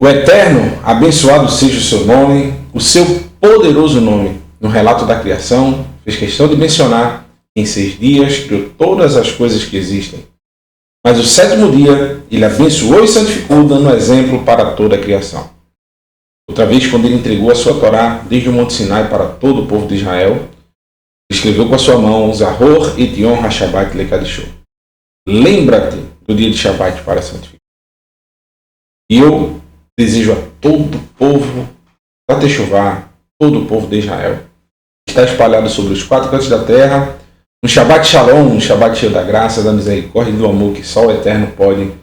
O Eterno, abençoado seja o seu nome, o seu poderoso nome. No relato da criação, fez questão de mencionar que em 6 dias criou todas as coisas que existem. Mas o 7º dia, ele abençoou e santificou, dando exemplo para toda a criação. Outra vez, quando ele entregou a sua Torá desde o Monte Sinai para todo o povo de Israel, escreveu com a sua mão, Zahor et Yom HaShabbat Lekadishô. Lembra-te do dia de Shabbat para santificar. E eu desejo a todo o povo da Techuvá, todo o povo de Israel, que está espalhado sobre os 4 cantos da terra, um Shabbat Shalom, um Shabbat cheio da graça, da misericórdia e do amor que só o Eterno pode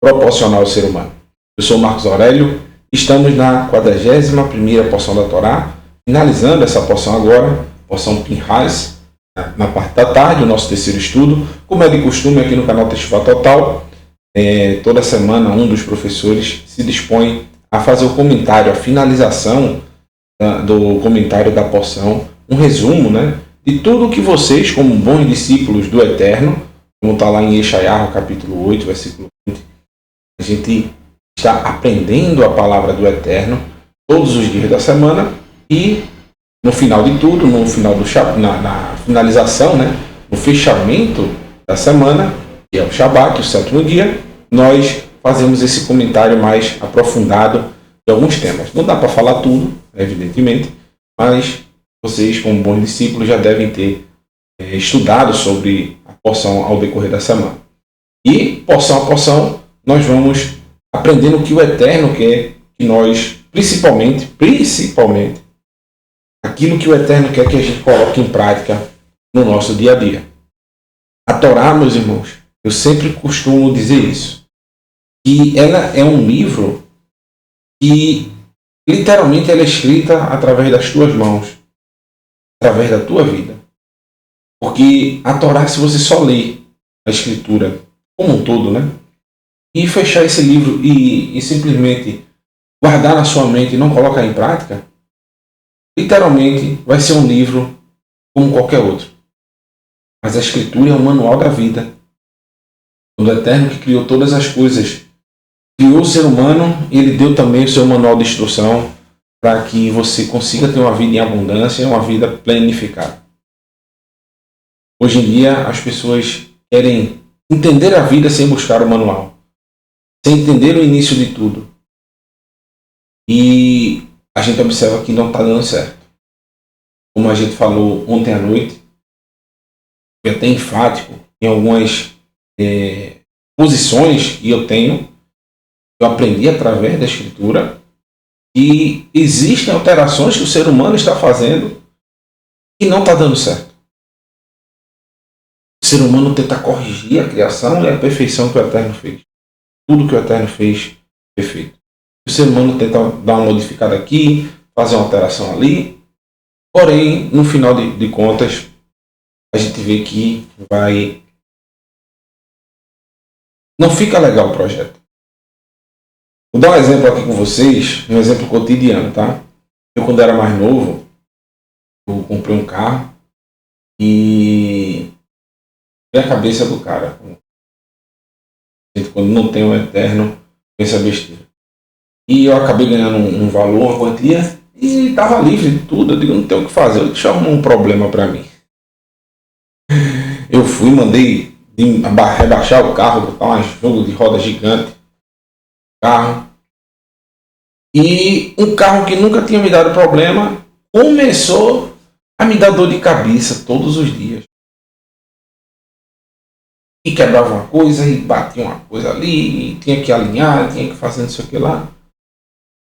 proporcionar ao ser humano. Eu sou Marcos Aurélio, estamos na 41ª porção da Torá, finalizando essa porção agora, porção Pinhas, na parte da tarde, o nosso terceiro estudo, como é de costume aqui no canal Techuvá Total. Toda semana um dos professores se dispõe a fazer o comentário, a finalização do comentário da porção, um resumo, de tudo que vocês, como bons discípulos do Eterno, como está lá em Yeshayahu, capítulo 8, versículo 20, a gente está aprendendo a palavra do Eterno todos os dias da semana e no final de tudo, no final na finalização, no fechamento da semana, que é o Shabat, o 7º dia, nós fazemos esse comentário mais aprofundado de alguns temas. Não dá para falar tudo, evidentemente, mas vocês, como bons discípulos, já devem ter estudado sobre a porção ao decorrer da semana. E, porção a porção, nós vamos aprendendo o que o Eterno quer que nós, principalmente, aquilo que o Eterno quer que a gente coloque em prática no nosso dia a dia. A Torá, meus irmãos, eu sempre costumo dizer isso, que ela é um livro que literalmente ela é escrita através das tuas mãos, através da tua vida. Porque a Torá, se você só ler a escritura como um todo, e fechar esse livro e simplesmente guardar na sua mente e não colocar em prática, literalmente vai ser um livro como qualquer outro. Mas a escritura é um manual da vida. O Eterno que criou todas as coisas, criou o ser humano e ele deu também o seu manual de instrução para que você consiga ter uma vida em abundância e uma vida planificada. Hoje em dia as pessoas querem entender a vida sem buscar o manual, sem entender o início de tudo. E a gente observa que não está dando certo. Como a gente falou ontem à noite, foi até enfático em algumas posições que eu tenho, eu aprendi através da escritura, que existem alterações que o ser humano está fazendo e não está dando certo. O ser humano tenta corrigir a criação e a perfeição que o Eterno fez. Tudo que o Eterno fez perfeito. O ser humano tenta dar uma modificada aqui, fazer uma alteração ali, porém, no final de contas, a gente vê que não fica legal o projeto. Vou dar um exemplo aqui com vocês, um exemplo cotidiano, tá? Eu, quando era mais novo, eu comprei um carro e a cabeça do cara. Quando não tem um Eterno, pensa besteira. E eu acabei ganhando um valor, uma quantia, e estava livre de tudo. Eu digo, não tenho o que fazer, deixa eu arrumar um problema para mim. Eu fui, mandei rebaixar o carro, botar um jogo de roda gigante. Carro. E um carro que nunca tinha me dado problema, começou a me dar dor de cabeça todos os dias. E quebrava uma coisa, e batia uma coisa ali, e tinha que alinhar, tinha que fazer isso aqui lá.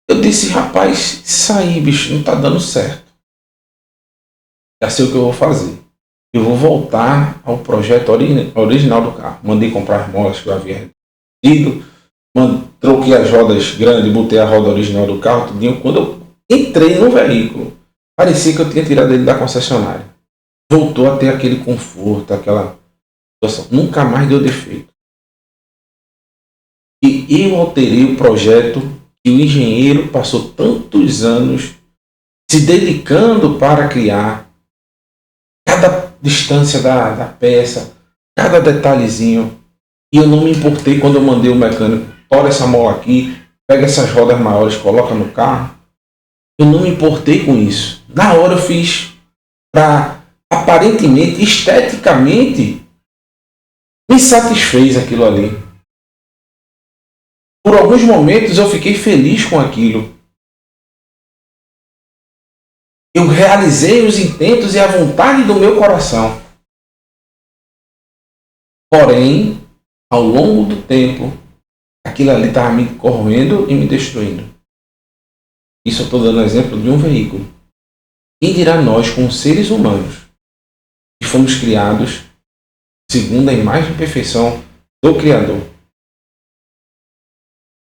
Eu disse, rapaz, isso aí, bicho, não está dando certo. Já sei o que eu vou fazer. Eu vou voltar ao projeto original do carro. Mandei comprar as molas que eu havia recebido, troquei as rodas grandes, botei a roda original do carro, tudinho. Quando eu entrei no veículo, parecia que eu tinha tirado ele da concessionária. Voltou a ter aquele conforto, aquela situação. Nunca mais deu defeito. E eu alterei o projeto que o engenheiro passou tantos anos se dedicando para criar. Cada distância da peça, cada detalhezinho. E eu não me importei quando eu mandei o mecânico, tora essa mola aqui, pega essas rodas maiores, coloca no carro. Eu não me importei com isso. Na hora eu fiz para, aparentemente, esteticamente, me satisfez aquilo ali. Por alguns momentos eu fiquei feliz com aquilo. Eu realizei os intentos e a vontade do meu coração. Porém, ao longo do tempo, aquilo ali estava me corroendo e me destruindo. Isso eu estou dando exemplo de um veículo. Quem dirá nós, como seres humanos, que fomos criados segundo a imagem e perfeição do Criador.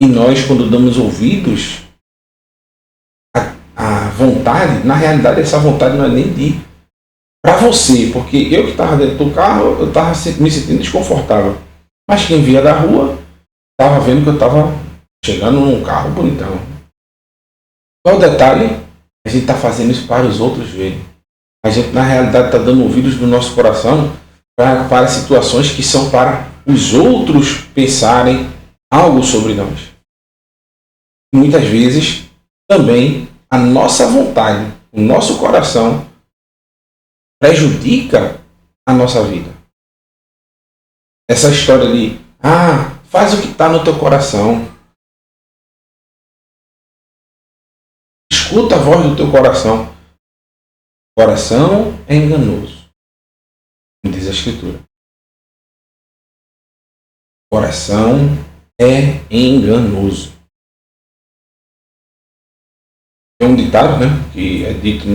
E nós, quando damos ouvidos à vontade, na realidade essa vontade não é nem de para você, porque eu que estava dentro do carro, eu estava me sentindo desconfortável. Mas quem via da rua, estava vendo que eu estava chegando num carro bonitão. Qual o detalhe? A gente está fazendo isso para os outros verem. A gente, na realidade, está dando ouvidos do nosso coração para situações que são para os outros pensarem algo sobre nós. Muitas vezes, também, a nossa vontade, o nosso coração, prejudica a nossa vida. Essa história de, faz o que está no teu coração. Escuta a voz do teu coração. O coração é enganoso, diz a Escritura. O coração é enganoso. É um ditado, que é dito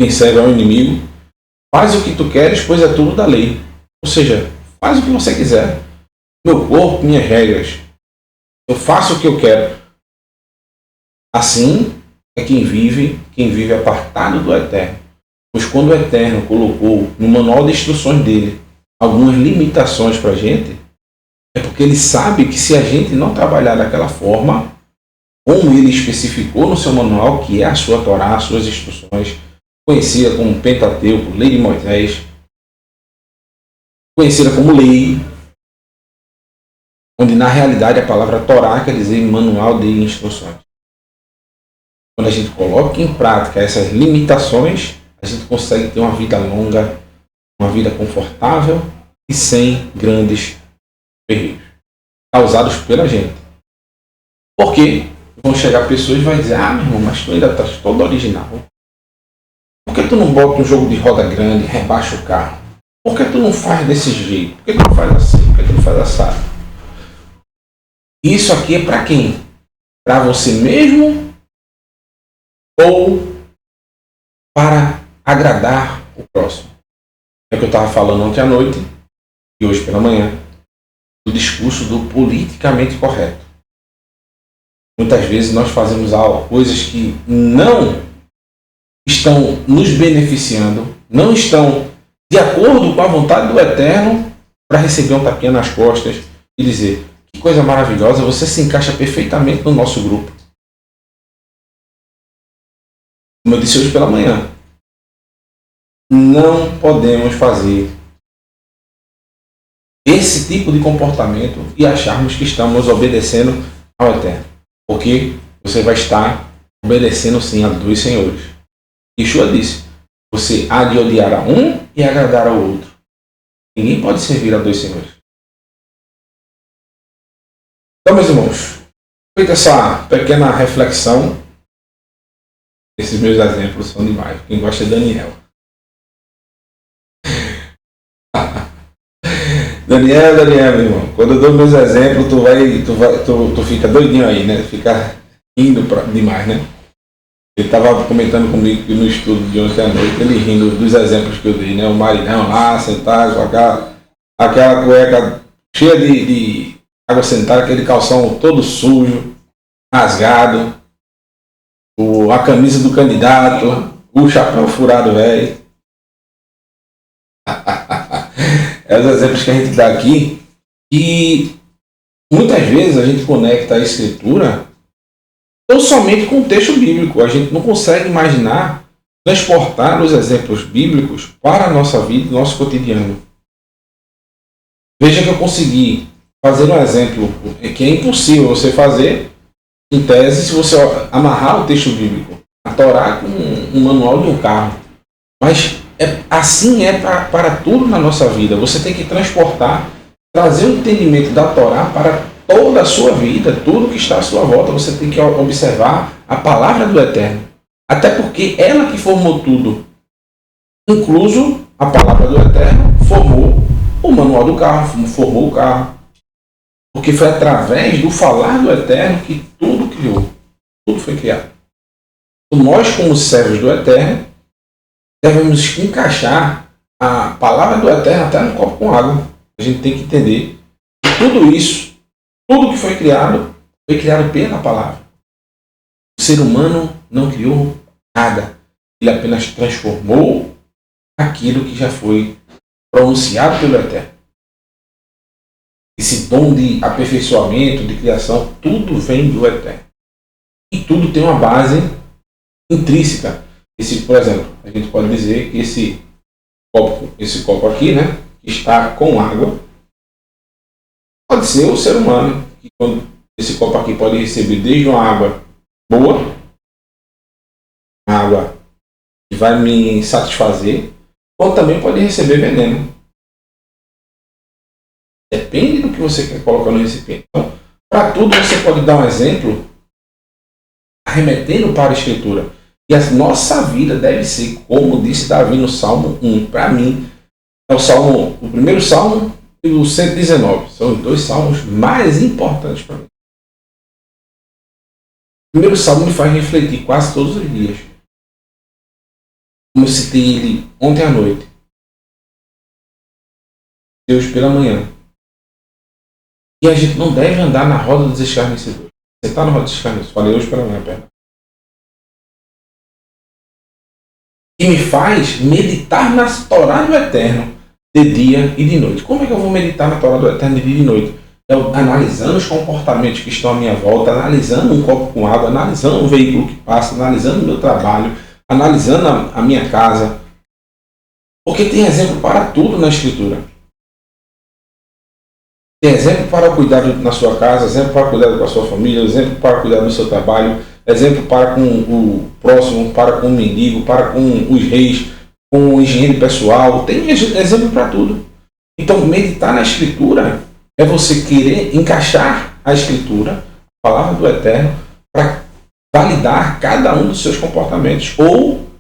quem serve ao inimigo. Faz o que tu queres, pois é tudo da lei. Ou seja, faz o que você quiser. Meu corpo, minhas regras. Eu faço o que eu quero. Assim é quem vive apartado do Eterno. Pois quando o Eterno colocou no manual de instruções dele algumas limitações para a gente, é porque ele sabe que se a gente não trabalhar daquela forma, como ele especificou no seu manual, que é a sua Torá, as suas instruções, conhecida como Pentateuco, Lei de Moisés, conhecida como lei, onde na realidade a palavra Torá quer dizer manual de instruções. Quando a gente coloca em prática essas limitações, a gente consegue ter uma vida longa, uma vida confortável e sem grandes perigos causados pela gente. Porque vão chegar pessoas e vão dizer, meu irmão, mas tu ainda estás todo original. Por que tu não bota um jogo de roda grande, rebaixa o carro? Por que tu não faz desse jeito? Por que tu não faz assim? Por que tu não faz assado? Isso aqui é para quem? Para você mesmo ou para agradar o próximo? É o que eu estava falando ontem à noite e hoje pela manhã, do discurso do politicamente correto. Muitas vezes nós fazemos coisas que não estão nos beneficiando, não estão de acordo com a vontade do Eterno, para receber um tapinha nas costas e dizer, que coisa maravilhosa, você se encaixa perfeitamente no nosso grupo. Como eu disse hoje pela manhã, não podemos fazer esse tipo de comportamento e acharmos que estamos obedecendo ao Eterno. Porque você vai estar obedecendo sim a dois senhores. Yeshua disse, você há de odiar a um e agradar ao outro. Ninguém pode servir a dois senhores. Então, meus irmãos, feita essa pequena reflexão, esses meus exemplos são demais. Quem gosta é Daniel. Daniel, meu irmão, quando eu dou meus exemplos, tu fica doidinho aí, né? Fica rindo demais, né? Ele estava comentando comigo que no estudo de ontem à noite, ele rindo dos exemplos que eu dei, né? O marinão lá, sentado, com aquela cueca cheia de água sanitária, aquele calção todo sujo, rasgado, a camisa do candidato, o chapéu furado velho. É os exemplos que a gente dá aqui. E muitas vezes a gente conecta a escritura não somente com o texto bíblico. A gente não consegue imaginar transportar os exemplos bíblicos para a nossa vida, nosso cotidiano. Veja que eu consegui fazer um exemplo que é impossível você fazer, em tese, se você amarrar o texto bíblico, a Torá com um manual de um carro. Mas assim é para tudo na nossa vida. Você tem que transportar, trazer o entendimento da Torá para toda a sua vida, tudo que está à sua volta. Você tem que observar a palavra do Eterno. Até porque ela que formou tudo. Incluso a palavra do Eterno formou o manual do carro, formou o carro. Porque foi através do falar do Eterno que tudo criou. Tudo foi criado. Então, nós, como servos do Eterno, devemos encaixar a palavra do Eterno até no copo com água. A gente tem que entender que tudo isso, tudo que foi criado pela palavra. O ser humano não criou nada. Ele apenas transformou aquilo que já foi pronunciado pelo Eterno. Esse dom de aperfeiçoamento, de criação, tudo vem do Eterno. E tudo tem uma base intrínseca. Por exemplo, a gente pode dizer que esse copo aqui, né, que está com água, pode ser o ser humano. Que quando esse copo aqui pode receber desde uma água boa, uma água que vai me satisfazer, ou também pode receber veneno. Depende do que você quer colocar no recipiente. Então, para tudo você pode dar um exemplo arremetendo para a Escritura. E a nossa vida deve ser, como disse Davi no Salmo 1. Para mim, é o primeiro Salmo e o 119. São os dois salmos mais importantes para mim. O primeiro Salmo me faz refletir quase todos os dias. Como eu citei ele ontem à noite. Deus pela manhã. E a gente não deve andar na roda dos escarnecedores. Você está na roda dos escarnecedores. Falei hoje pela manhã, perdão. Que me faz meditar na Torá do Eterno de dia e de noite. Como é que eu vou meditar na Torá do Eterno de dia e de noite? Analisando os comportamentos que estão à minha volta, analisando um copo com água, analisando um veículo que passa, analisando o meu trabalho, analisando a minha casa. Porque tem exemplo para tudo na Escritura. Tem exemplo para cuidar na sua casa, exemplo para cuidar com a sua família, exemplo para cuidar do seu trabalho, exemplo para com o próximo, para com o mendigo, para com os reis, com o higiene pessoal. Tem exemplo para tudo. Então, meditar na Escritura é você querer encaixar a Escritura, a palavra do Eterno, para validar cada um dos seus comportamentos. Ou,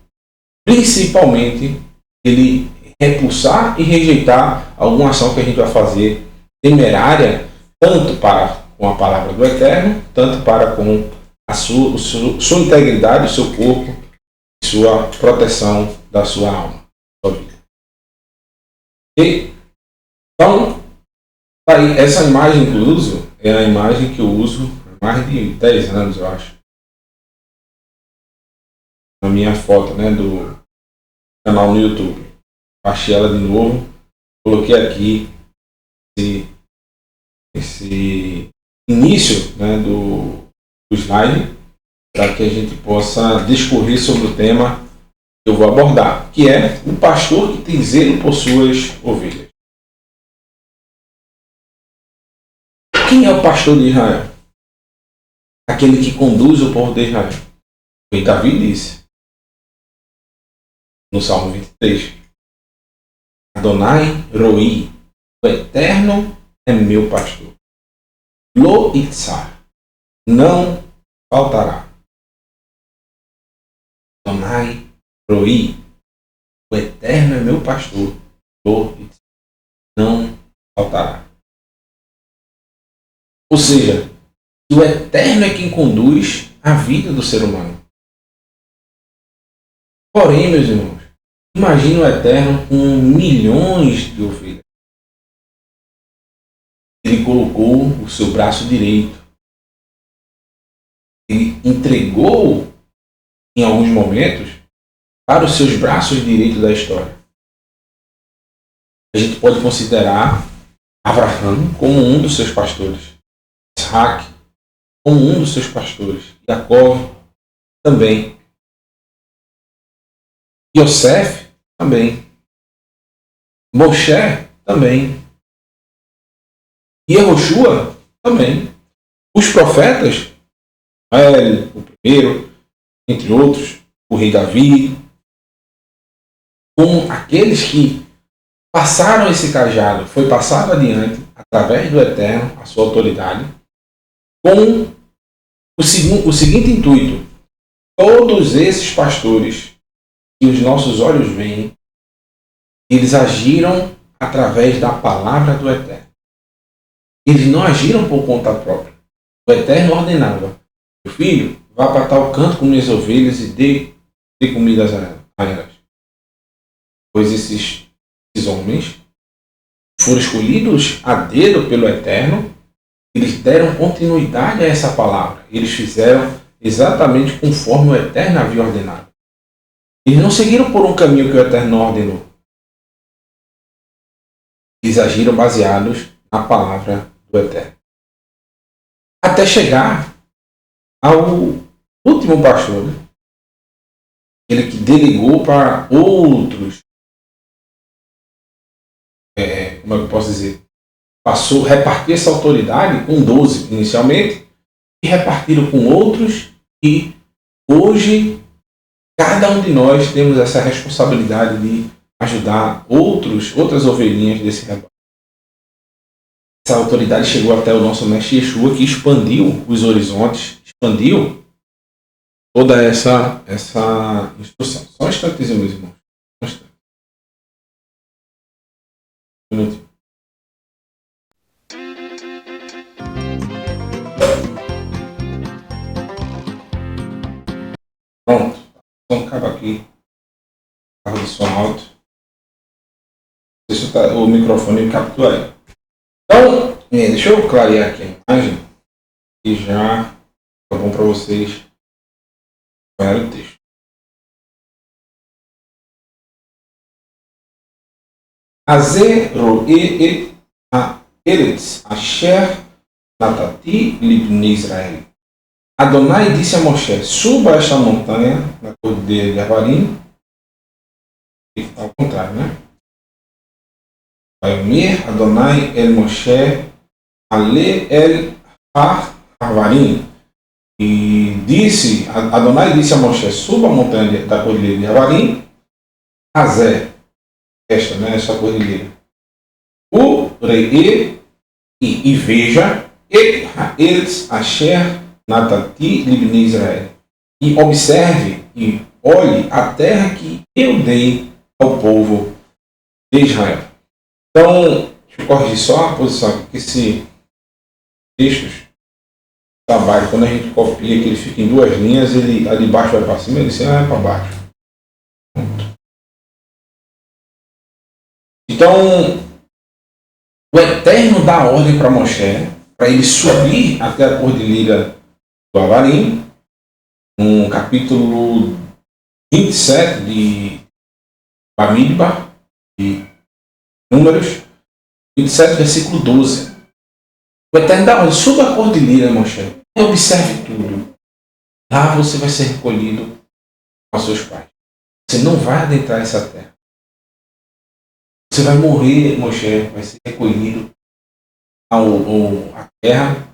principalmente, ele repulsar e rejeitar alguma ação que a gente vai fazer temerária, tanto para com a palavra do Eterno, tanto para com a sua integridade, o seu corpo, sua proteção da sua alma, sua vida. Então, aí, essa imagem que eu uso é a imagem que eu uso há mais de 10 anos, eu acho. Na minha foto, né, do canal no YouTube. Achei ela de novo, coloquei aqui esse início, né, do slide, para que a gente possa discorrer sobre o tema que eu vou abordar, que é o pastor que tem zelo por suas ovelhas. Quem é o pastor de Israel? Aquele que conduz o povo de Israel. E Davi disse no Salmo 23: Adonai Roi, o Eterno é meu pastor. Lo itzar, não faltará. Adonai Roi, o Eterno é meu pastor. Lo itzar, não faltará. Ou seja, o Eterno é quem conduz a vida do ser humano. Porém, meus irmãos, imagine o Eterno com milhões de ovelhas. Ele colocou o seu braço direito. Ele entregou, em alguns momentos, para os seus braços direitos da história. A gente pode considerar Abraão como um dos seus pastores. Isaac como um dos seus pastores. Jacó também. Yosef também. Moshe também. E Yehoshua também. Os profetas, o primeiro, entre outros, o rei Davi, como aqueles que passaram esse cajado, foi passado adiante, através do Eterno, a sua autoridade, com o seguinte intuito: todos esses pastores que os nossos olhos veem, eles agiram através da palavra do Eterno. Eles não agiram por conta própria. O Eterno ordenava: meu filho, vá para tal canto com minhas ovelhas e dê comida a elas. Pois esses homens foram escolhidos a dedo pelo Eterno, eles deram continuidade a essa palavra. Eles fizeram exatamente conforme o Eterno havia ordenado. Eles não seguiram por um caminho que o Eterno não ordenou. Eles agiram baseados na palavra do Eterno. Até chegar ao último pastor, né? Ele que delegou para outros, como eu posso dizer, passou a repartir essa autoridade com 12 inicialmente, e repartiram com outros, e hoje cada um de nós temos essa responsabilidade de ajudar outras ovelhinhas desse rebanho. Essa autoridade chegou até o nosso mestre Yeshua, que expandiu os horizontes, expandiu toda essa instrução. Só um instantezinho, meus irmãos. Um instante. Um minutinho. Pronto. Então, acaba aqui. Carro de som alto. Deixa o microfone captura aí. Então, deixa eu clarear aqui a imagem e já tá bom para vocês olhar o texto. Azero e Eretz Asher Natati Libni Israel. Adonai disse a Moshe: suba esta montanha na cordeira de Avarim. Ao contrário, né? Vaiomer Adonai el Moshe Ale el Avarim. E disse, Adonai disse a Moshe: suba a montanha da cordilheira de Avarim, Azé, esta cordilheira. O rei e veja, eles Asher Natati Libni Israel. E observe e olhe a terra que eu dei ao povo de Israel. Então, deixa eu corrigir só a posição aqui, porque esse textos trabalho, quando a gente copia, que ele fica em duas linhas, ele a de baixo vai para cima e ele sempre vai para baixo. Então, o Eterno dá ordem para Moshe, para ele subir até a cordilheira do Avarim, no capítulo 27 de Bamidbar, de Números, 27, versículo 12. O Eterno dá ordem: suba a cordilheira, Moshe, e observe tudo. Lá você vai ser recolhido com seus pais. Você não vai adentrar essa terra. Você vai morrer, Moshe, vai ser recolhido à terra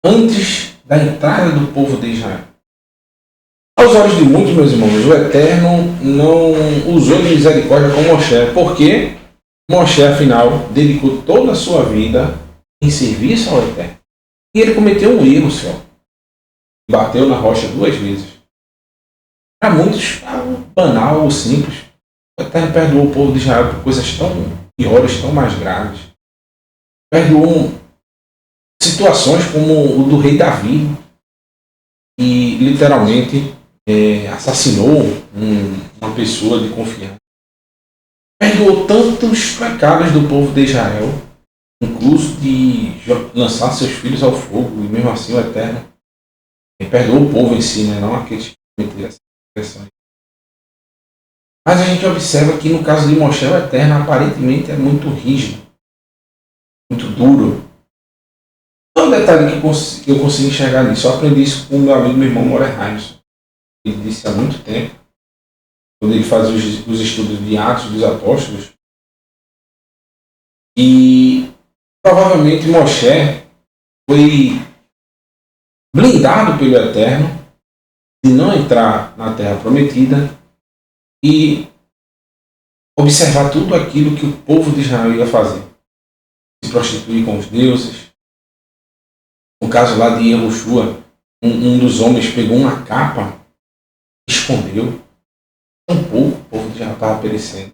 antes da entrada do povo de Israel. Aos olhos de muitos, meus irmãos, o Eterno não usou de misericórdia com Moshe, porque Moshe, afinal, dedicou toda a sua vida em serviço ao Eterno. E ele cometeu um erro, Senhor. Bateu na rocha 2 vezes. Para muitos, algo banal ou simples. O Eterno perdoou o povo de Israel por coisas tão piores, tão mais graves. Perdoou situações como o do rei Davi, que literalmente assassinou uma pessoa de confiança. Perdoou tantos pecados do povo de Israel, incluso de lançar seus filhos ao fogo, e mesmo assim o Eterno perdoou o povo em si, né? Não aqueles que cometeram essa expressão. Mas a gente observa que no caso de Moshe, o Eterno aparentemente é muito rígido, muito duro. Um detalhe que eu consegui enxergar nisso, eu aprendi isso com o meu amigo, meu irmão Mordecai. Ele disse há muito tempo, quando ele fazia os estudos de Atos dos Apóstolos, e Provavelmente Moshe foi blindado pelo Eterno de não entrar na Terra Prometida e observar tudo aquilo que o povo de Israel ia fazer. Se prostituir com os deuses. No caso lá de Yehoshua, um dos homens pegou uma capa, escondeu, tampou, o povo de Israel estava perecendo.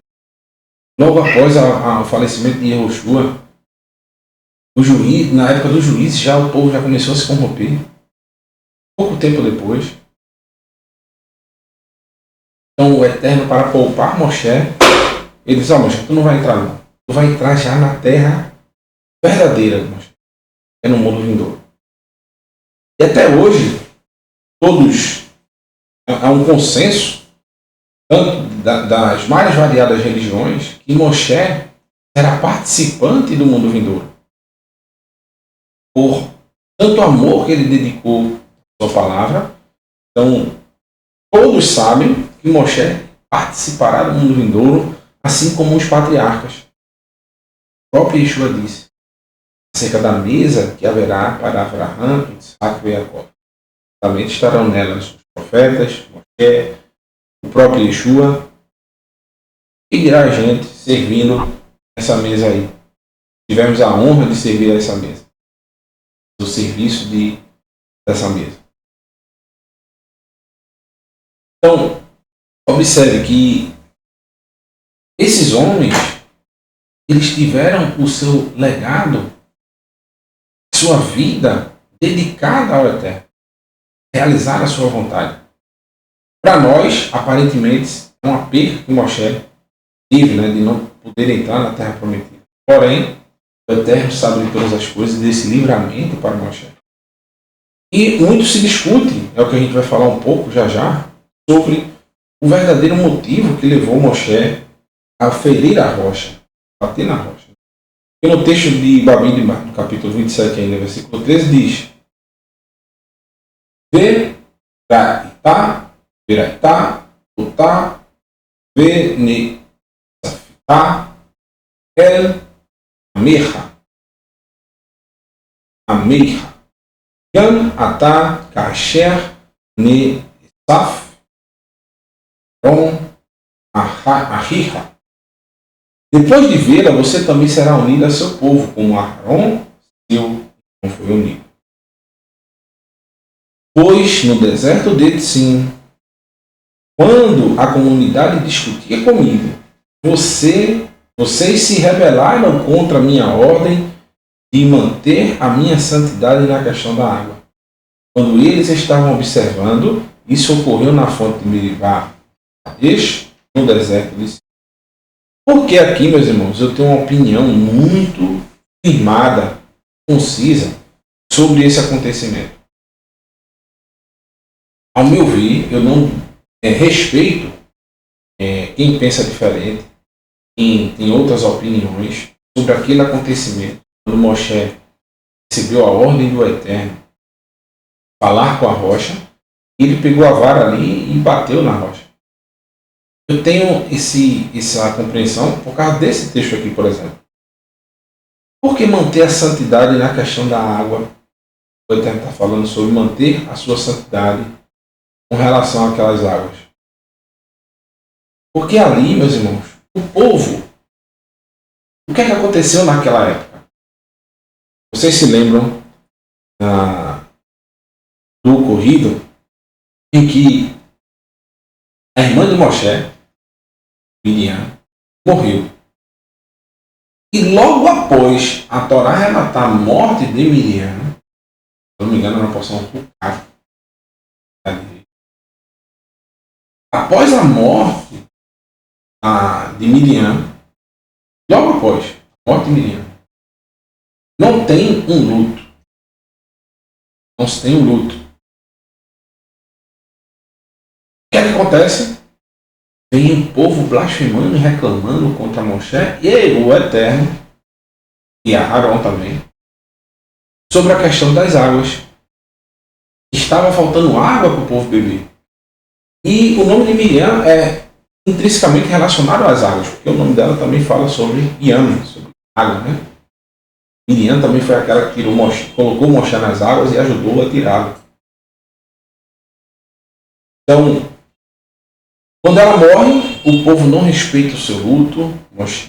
Logo após o falecimento de Yehoshua, na época do juiz, o povo já começou a se corromper. Pouco tempo depois. Então o Eterno, para poupar Moshe, ele diz: Moshe, tu não vai entrar não. Tu vai entrar já na terra verdadeira, Moshe. É no mundo vindouro. E até hoje, há um consenso, tanto das mais variadas religiões, que Moshe era participante do mundo vindouro. Por tanto amor que ele dedicou à sua palavra. Então, todos sabem que Moshe participará do mundo vindouro, assim como os patriarcas. O próprio Yeshua disse acerca da mesa que haverá para Abraão, Isaac e Jacó. Também estarão nelas os profetas, Moshe, o próprio Yeshua, e dirá a gente servindo essa mesa aí. Tivemos a honra de servir a essa mesa, do serviço dessa mesa. Então, observe que esses homens, eles tiveram o seu legado, sua vida dedicada ao Eterno, realizar a sua vontade. Para nós, aparentemente, é um aperto que Moshe teve, de não poder entrar na Terra Prometida. Porém, o Eterno sabe de todas as coisas desse livramento para Moshe. E muito se discute, é o que a gente vai falar um pouco já, sobre o verdadeiro motivo que levou Moshe a ferir a rocha, bater na rocha. E no texto de Babi, no capítulo 27, ainda, versículo 13, diz: Veraitá, Utá, Venesafitá, El Amecha, Yam Atá, Kasher, Nesaf, Rom, Ahiha. Depois de vê-la, você também será unido a seu povo, como Aarón, seu não foi unido. Pois no deserto de Tzim, quando a comunidade discutia comigo, vocês se rebelaram contra a minha ordem de manter a minha santidade na questão da água. Quando eles estavam observando, isso ocorreu na fonte de Meribá, no deserto de Tzim. Porque aqui, meus irmãos, eu tenho uma opinião muito firmada, concisa, sobre esse acontecimento. Ao meu ver, eu não respeito quem pensa diferente, quem tem outras opiniões sobre aquele acontecimento. Quando Moshe recebeu a ordem do Eterno falar com a rocha, ele pegou a vara ali e bateu na rocha. Eu tenho essa compreensão por causa desse texto aqui, por exemplo. Por que manter a santidade na questão da água? O Eterno está falando sobre manter a sua santidade com relação àquelas águas. Porque ali, meus irmãos, o povo, o que é que aconteceu naquela época? Vocês se lembram do ocorrido em que a irmã de Moshe, Miriam, morreu. E logo após a Torá relatar a morte de Miriam, se não me engano, na porção do 4, após a morte de Miriam, logo após a morte de Miriam, não tem um luto. Não se tem um luto. O que é que acontece? Vem um povo blasfemando e reclamando contra Moshe e o Eterno, e a Aarón também, sobre a questão das águas. Estava faltando água para o povo beber. E o nome de Miriam é intrinsecamente relacionado às águas, porque o nome dela também fala sobre Yam, sobre água, né? Miriam também foi aquela que colocou Moshe nas águas e ajudou a tirá-lo. Então, quando ela morre, o povo não respeita o seu luto,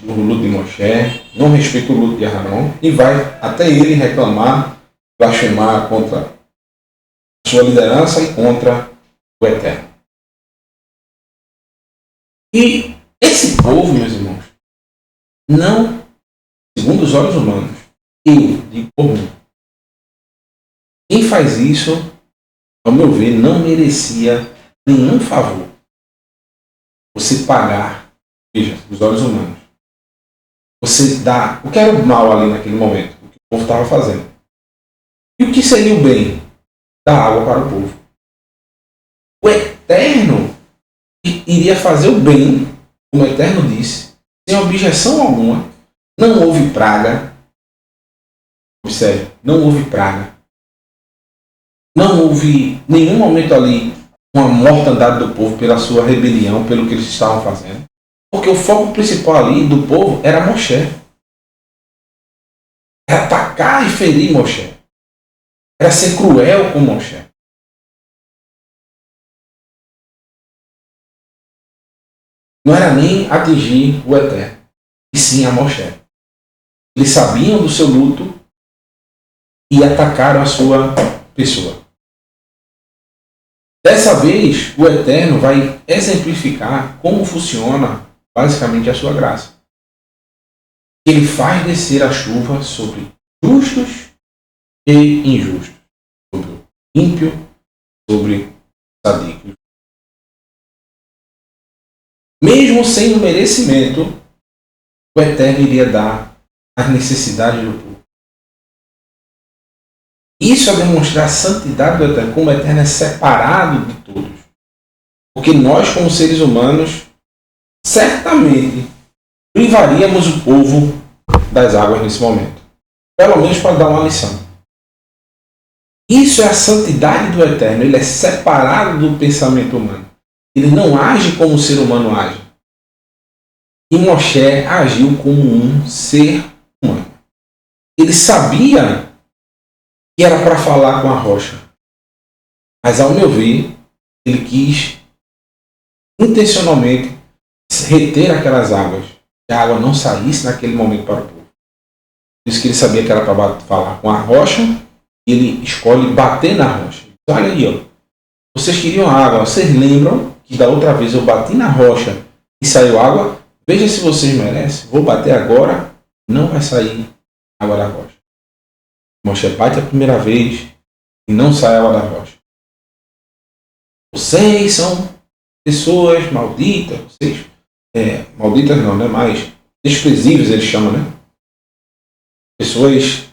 o luto de Moshe, não respeita o luto de Aarão e vai até ele reclamar, blasfemar contra sua liderança e contra o Eterno. E esse povo, meus irmãos, não, segundo os olhos humanos, eu digo por mim, quem faz isso, ao meu ver, não merecia nenhum favor. Você pagar, veja, os olhos humanos. Você dá o que era o mal ali naquele momento, o que o povo estava fazendo. E o que seria o bem? Dar água para o povo. O Eterno iria fazer o bem, como o Eterno disse, sem objeção alguma. Não houve praga. Observe, não houve praga. Não houve nenhum momento ali uma mortandade do povo pela sua rebelião, pelo que eles estavam fazendo. Porque o foco principal ali do povo era Moshe. Era atacar e ferir Moshe. Era ser cruel com Moshe. Não era nem atingir o Eterno, e sim a Moshe. Eles sabiam do seu luto e atacaram a sua pessoa. Dessa vez, o Eterno vai exemplificar como funciona basicamente a sua graça. Ele faz descer a chuva sobre justos e injustos, sobre o ímpio, sobre o sadíquio. Mesmo sem o merecimento, o Eterno iria dar as necessidades do povo. Isso é demonstrar a santidade do Eterno, como o Eterno é separado de todos. Porque nós, como seres humanos, certamente privaríamos o povo das águas nesse momento. Pelo menos para dar uma lição. Isso é a santidade do Eterno. Ele é separado do pensamento humano. Ele não age como o ser humano age. E Moshe agiu como um ser humano. Ele sabia que era para falar com a rocha. Mas, ao meu ver, ele quis intencionalmente reter aquelas águas, que a água não saísse naquele momento para o povo. Por isso que ele sabia que era para falar com a rocha, e ele escolhe bater na rocha. Olha aí, ó. Vocês queriam água, vocês lembram que da outra vez eu bati na rocha e saiu água? Veja se vocês merecem. Vou bater agora, não vai sair água da rocha. Moshe bate a primeira vez e não sai água da rocha. Vocês são pessoas malditas, vocês, malditas não, né? Mas desprezíveis eles chamam, né? Pessoas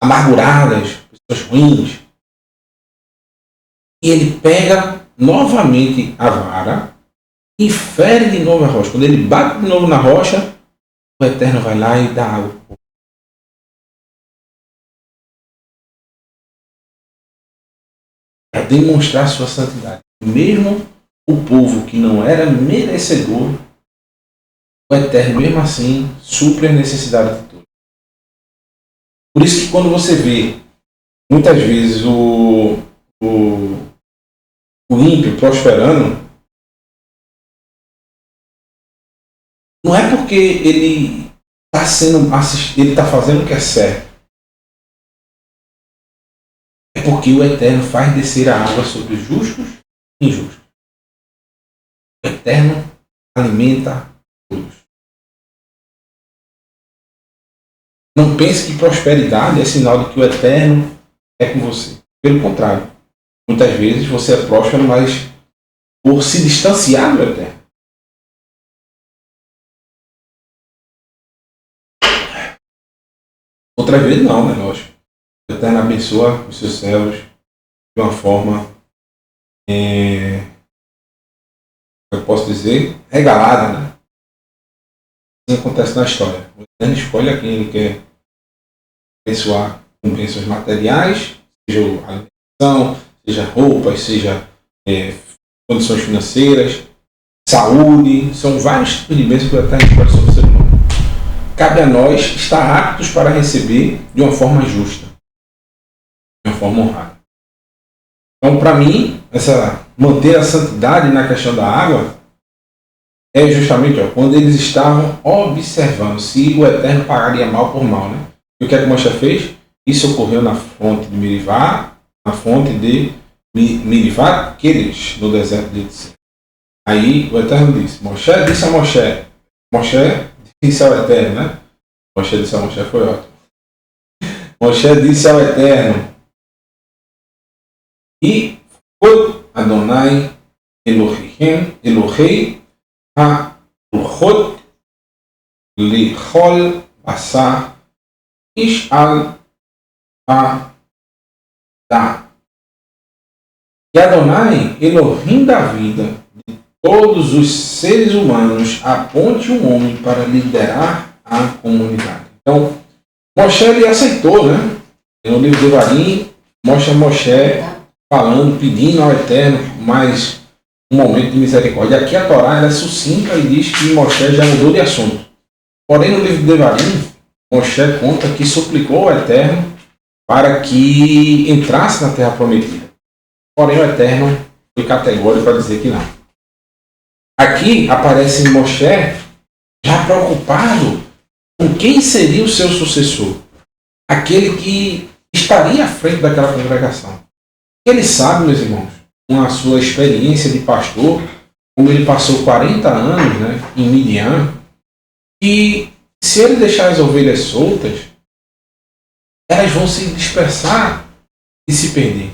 amarguradas, pessoas ruins. E ele pega novamente a vara e fere de novo a rocha. Quando ele bate de novo na rocha, o Eterno vai lá e dá água. Para demonstrar sua santidade. Mesmo o povo que não era merecedor, o Eterno, mesmo assim, supre a necessidade de todos. Por isso que quando você vê, muitas vezes, o ímpio prosperando, não é porque ele está fazendo o que é certo. É porque o Eterno faz descer a água sobre os justos e injustos. O Eterno alimenta todos. Não pense que prosperidade é sinal de que o Eterno é com você. Pelo contrário, muitas vezes você é próspero, mas por se distanciar do Eterno. Outra vez não, né? Lógico. O Eterno abençoa os seus servos de uma forma, eu posso dizer, regalada, né? Assim acontece na história. O Eterno escolhe a quem ele quer abençoar com bênçãos materiais, seja alimentação, seja roupas, seja condições financeiras, saúde. São vários tipos de bênçãos que o Eterno escolhe sobre o ser humano. cabe a nós estar aptos para receber de uma forma justa, de uma forma honrada. Então, para mim, manter a santidade na questão da água é justamente quando eles estavam observando se o Eterno pagaria mal por mal. Né? E o que é que Moisés fez? Isso ocorreu na fonte de Merivá, na fonte de Merivá, Quedes, no deserto de Edom. Aí o Eterno disse, Moisés disse a Moisés disse ao Eterno, né? Moisés disse a Moisés, foi ótimo. Moisés disse ao Eterno, e foi Adonai Elohei ha-Luchot Lichol Basar Ish'al ha-Da. E Adonai, Elohim da vida de todos os seres humanos, aponte um homem para liderar a comunidade. Então, Moisés ele aceitou, né? No livro de Devarim, mostra Moisés falando, pedindo ao Eterno mais um momento de misericórdia. Aqui a Torá ela é sucinta e diz que Moisés já mudou de assunto. Porém, no livro de Devarim, Moisés conta que suplicou ao Eterno para que entrasse na terra prometida. Porém, o Eterno foi categórico para dizer que não. Aqui aparece Moisés já preocupado com quem seria o seu sucessor. Aquele que estaria à frente daquela congregação. Ele sabe, meus irmãos, com a sua experiência de pastor, como ele passou 40 anos, né, em Midian, que se ele deixar as ovelhas soltas, elas vão se dispersar e se perder.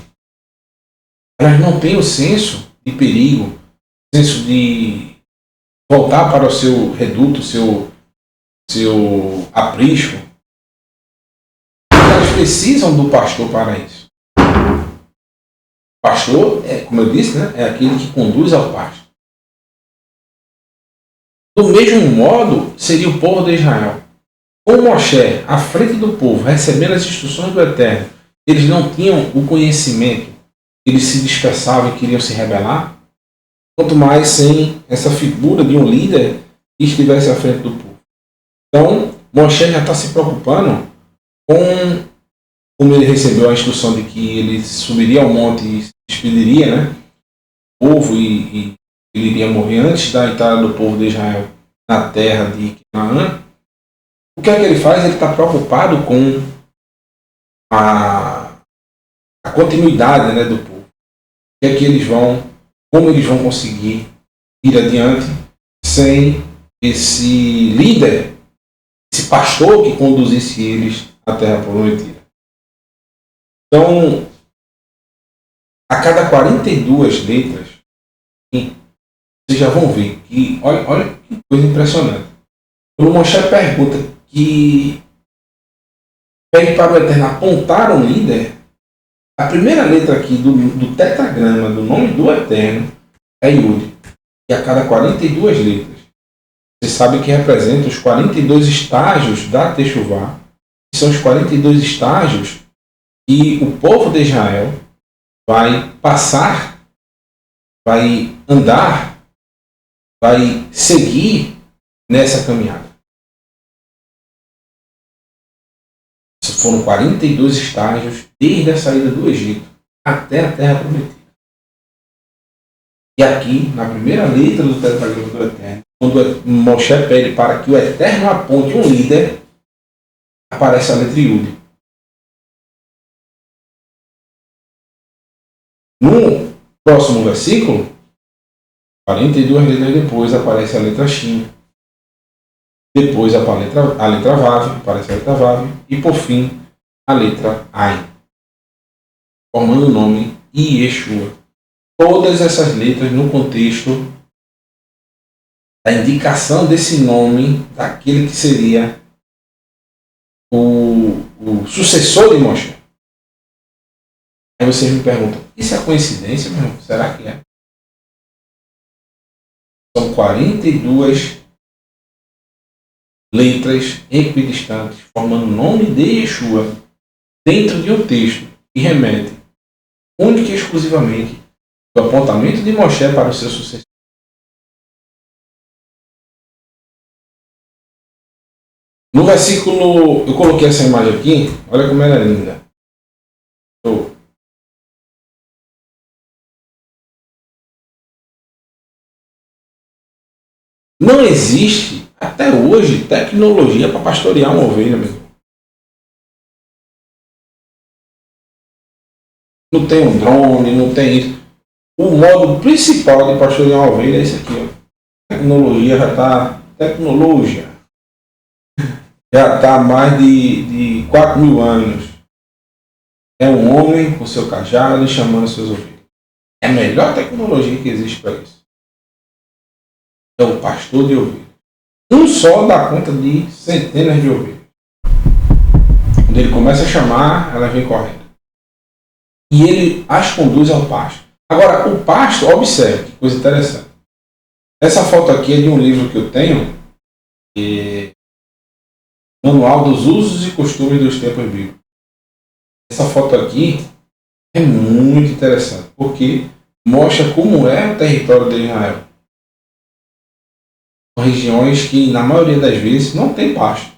Elas não têm o senso de perigo, o senso de voltar para o seu reduto, seu aprisco. Elas precisam do pastor para isso. O pastor, como eu disse, né, é aquele que conduz ao pasto. Do mesmo modo, seria o povo de Israel. Com Moisés à frente do povo, recebendo as instruções do Eterno, eles não tinham o conhecimento, eles se dispersavam e queriam se rebelar. Quanto mais sem essa figura de um líder que estivesse à frente do povo. Então, Moisés já está se preocupando com como ele recebeu a instrução de que ele subiria ao monte e se despediria, né, do povo e ele iria morrer antes da entrada do povo de Israel na terra de Canaã. O que é que ele faz? Ele está preocupado com a continuidade, né, do povo. O que é que como eles vão conseguir ir adiante sem esse líder, esse pastor que conduzisse eles à terra prometida. Então, a cada 42 letras, vocês já vão ver que, olha que coisa impressionante. Quando Moisés pergunta que pede para o Eterno apontar um líder, a primeira letra aqui do tetragrama do nome do Eterno é Yud. E a cada 42 letras, você sabe que representa os 42 estágios da Techuvá, que são os 42 estágios que o povo de Israel vai passar, vai andar, vai seguir nessa caminhada. Foram 42 estágios desde a saída do Egito até a Terra Prometida. E aqui, na primeira letra do tetragrama do Eterno, quando Moisés pede para que o Eterno aponte um líder, aparece a letra Yud. No próximo versículo, 42 letras depois, aparece a letra Shin. Depois a letra Vav, aparece a letra Vav. E por fim, a letra Ain. Formando o nome Yeshua. Todas essas letras no contexto da indicação desse nome, daquele que seria o sucessor de Moisés. Aí vocês me perguntam, isso é coincidência, meu irmão? Será que é? São 42 letras equidistantes, formando o nome de Yeshua dentro de um texto que remete única e exclusivamente do apontamento de Moisés para o seu sucessor. O No versículo, eu coloquei essa imagem aqui, olha como ela é linda. Não existe, até hoje, tecnologia para pastorear uma ovelha mesmo. Não tem um drone, não tem isso. O modo principal de pastorear uma ovelha é esse aqui. Ó. A tecnologia já está. Tecnologia. Já está há mais de 4.000 anos. É um homem com seu cajado e chamando suas ovelhas. É a melhor tecnologia que existe para isso. É o pastor de ovelhas. Um só dá conta de centenas de ovelhas. Quando ele começa a chamar, ela vem correndo. E ele as conduz ao pasto. Agora, o pasto, observe, que coisa interessante. Essa foto aqui é de um livro que eu tenho, Manual dos Usos e Costumes dos Tempos Bíblicos. Essa foto aqui é muito interessante, porque mostra como é o território de Israel. São regiões que, na maioria das vezes, não tem pasto.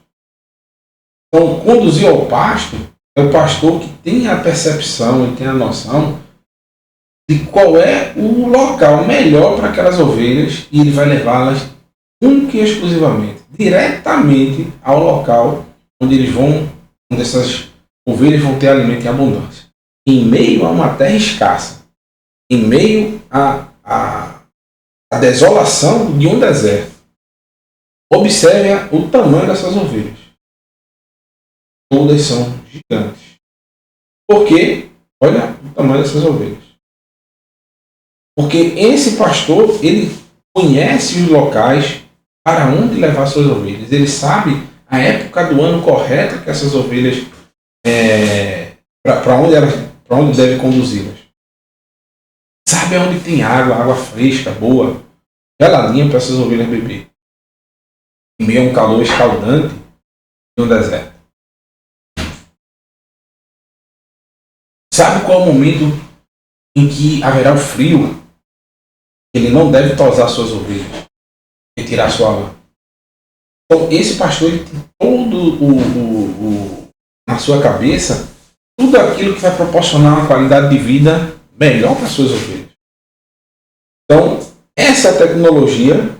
Então, conduzir ao pasto é o pastor que tem a percepção e tem a noção de qual é o local melhor para aquelas ovelhas e ele vai levá-las única e exclusivamente, diretamente ao local onde essas ovelhas vão ter alimento em abundância. Em meio a uma terra escassa, em meio à desolação de um deserto. Observe o tamanho dessas ovelhas. Todas são gigantes. Por quê? Olha o tamanho dessas ovelhas. Porque esse pastor, ele conhece os locais para onde levar suas ovelhas. Ele sabe a época do ano correta que essas ovelhas, para onde deve conduzi-las. Sabe onde tem água fresca, boa, geladinha para essas ovelhas beber. Em meio a um calor escaldante e um deserto. Sabe qual é o momento em que haverá o frio? Ele não deve tosar suas ovelhas e tirar sua lã. Então, esse pastor ele tem todo na sua cabeça tudo aquilo que vai proporcionar uma qualidade de vida melhor para suas ovelhas. Então, essa é a tecnologia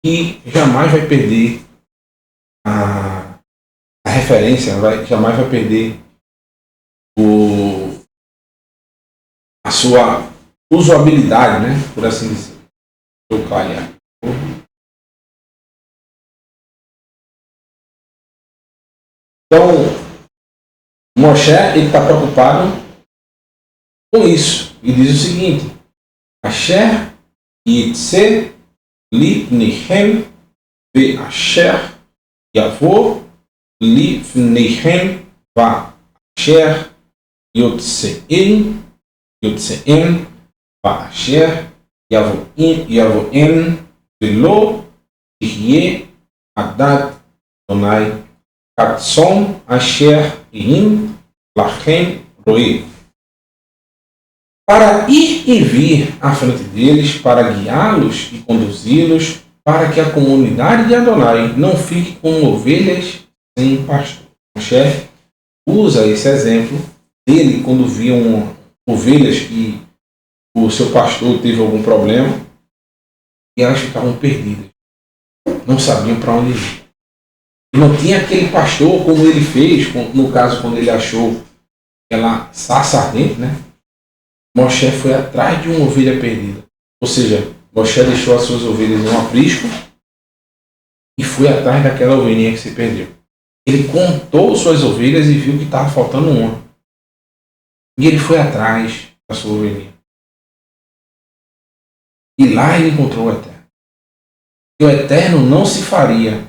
que jamais vai perder a referência, jamais vai perder a sua usabilidade, né? Por assim dizer. Vou clarear. Então, Moshe está preocupado com isso. E diz o seguinte: Asher yitse lifnichem ve'asher yavor lifnichem va'asher yotse'en va'asher yavo'en ve'lo tihye adat Adonai katson asher im lachem roi. Para ir e vir à frente deles, para guiá-los e conduzi-los, para que a comunidade de Adonai não fique como ovelhas sem pastor. Moshe usa esse exemplo dele quando viam ovelhas que o seu pastor teve algum problema e elas ficavam perdidas, não sabiam para onde ir. Não tinha aquele pastor como ele fez, no caso quando ele achou aquela sarça ardente, né? Moshe foi atrás de uma ovelha perdida. Ou seja, Moshe deixou as suas ovelhas em um aprisco e foi atrás daquela ovelhinha que se perdeu. Ele contou suas ovelhas e viu que estava faltando uma. E ele foi atrás da sua ovelhinha. E lá ele encontrou o Eterno. E o Eterno não se faria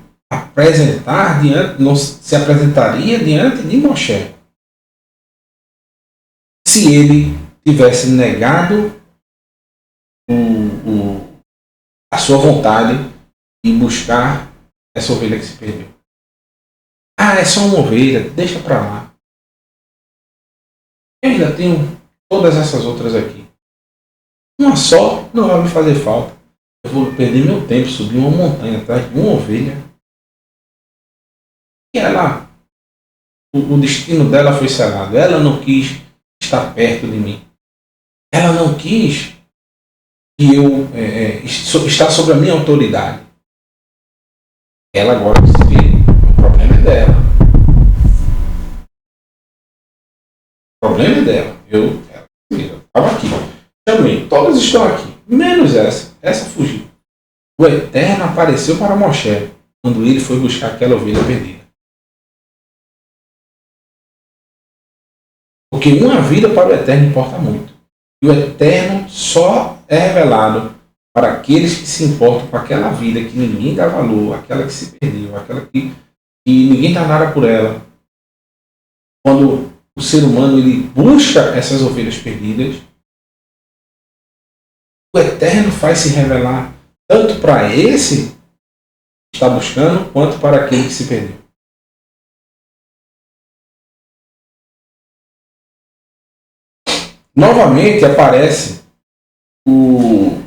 não se apresentaria diante de Moshe se ele tivesse negado a sua vontade de buscar essa ovelha que se perdeu. Ah, é só uma ovelha, deixa para lá. Eu ainda tenho todas essas outras aqui. Uma só não vai me fazer falta. Eu vou perder meu tempo, subir uma montanha atrás de uma ovelha. E ela, o destino dela foi selado. Ela não quis estar perto de mim. Ela não quis que eu estar sobre a minha autoridade. Ela agora se vê. O problema é dela. O problema é dela. Eu estava aqui. Chamei. Todas estão aqui. Menos essa. Essa fugiu. O Eterno apareceu para Moshe quando ele foi buscar aquela ovelha perdida. Porque uma vida para o Eterno importa muito. E o Eterno só é revelado para aqueles que se importam com aquela vida que ninguém dá valor, aquela que se perdeu, aquela que ninguém dá nada por ela. Quando o ser humano ele busca essas ovelhas perdidas, o Eterno faz se revelar tanto para esse que está buscando, quanto para aquele que se perdeu. Novamente aparece o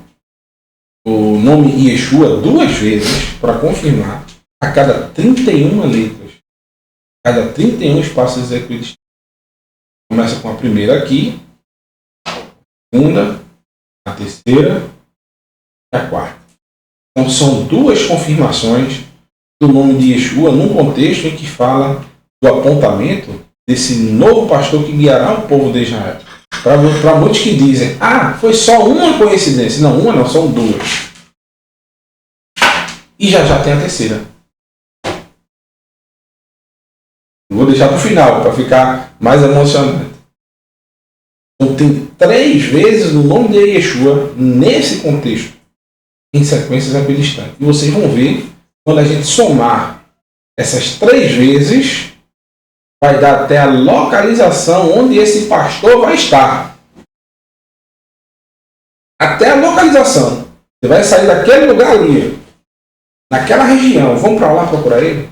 nome Yeshua 2 vezes para confirmar a cada 31 letras, a cada 31 espaços equidistantes. Começa com a primeira aqui, a segunda, a terceira e a quarta. Então são duas confirmações do nome de Yeshua num contexto em que fala do apontamento desse novo pastor que guiará o povo de Israel. Para muitos que dizem, foi só uma coincidência. Não, uma não, são duas. E já tem a terceira. Eu vou deixar para o final, para ficar mais emocionante. Então tem 3 vezes o nome de Yeshua nesse contexto, em sequências equidistantes. E vocês vão ver, quando a gente somar essas 3 vezes, vai dar até a localização onde esse pastor vai estar. Até a localização. Você vai sair daquele lugar ali, naquela região. Vamos para lá procurar ele?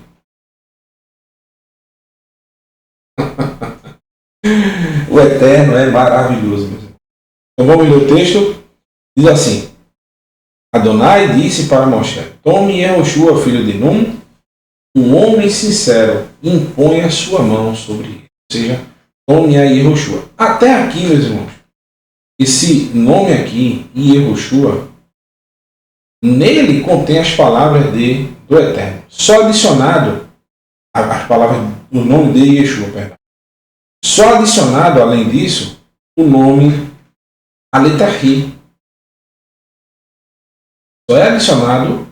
O Eterno é maravilhoso. Então vamos ler o texto. Diz assim: Adonai disse para Moshe: Tome Yehoshua, filho de Nun, um homem sincero, e impõe a sua mão sobre ele. Ou seja, tome a Yehoshua. Até aqui, meus irmãos, esse nome aqui, Yehoshua, nele contém as palavras do Eterno. Só adicionado as palavras do nome de Yeshua, perdão. Só adicionado, além disso, o nome, a letra Ri. Só é adicionado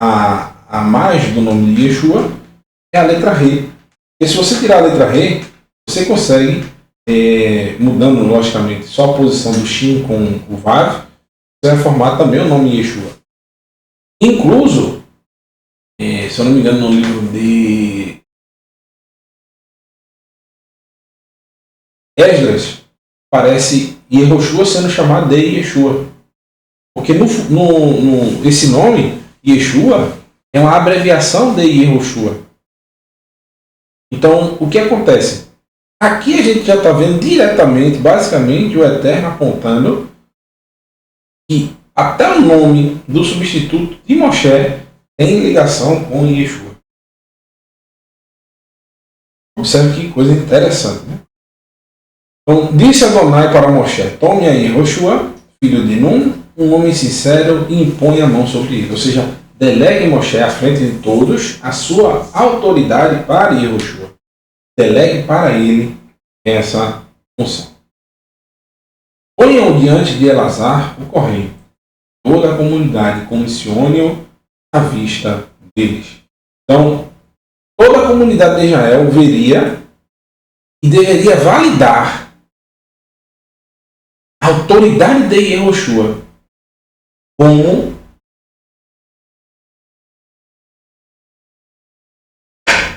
a mais do nome de Yeshua é a letra Re. E se você tirar a letra Re, você consegue, mudando logicamente só a posição do Shin com o Vav, você vai formar também o nome Yeshua. Incluso, se eu não me engano, no livro de Esdras, parece Yehoshua sendo chamado de Yeshua. Porque esse nome, Yeshua, é uma abreviação de Yehoshua. Então, o que acontece? Aqui a gente já está vendo diretamente, basicamente, o Eterno apontando que até o nome do substituto de Moshe tem ligação com Yeshua. Observe que coisa interessante, né? Então, disse Adonai para Moshe: Tome aí Yehoshua, filho de Nun, um homem sincero, e impõe a mão sobre ele. Ou seja, delegue Moshe à frente de todos a sua autoridade para Yehoshua. Delegue para ele essa função. Ponham diante de Elazar o correio. Toda a comunidade comissione-o à vista deles. Então, toda a comunidade de Israel veria e deveria validar a autoridade de Yehoshua como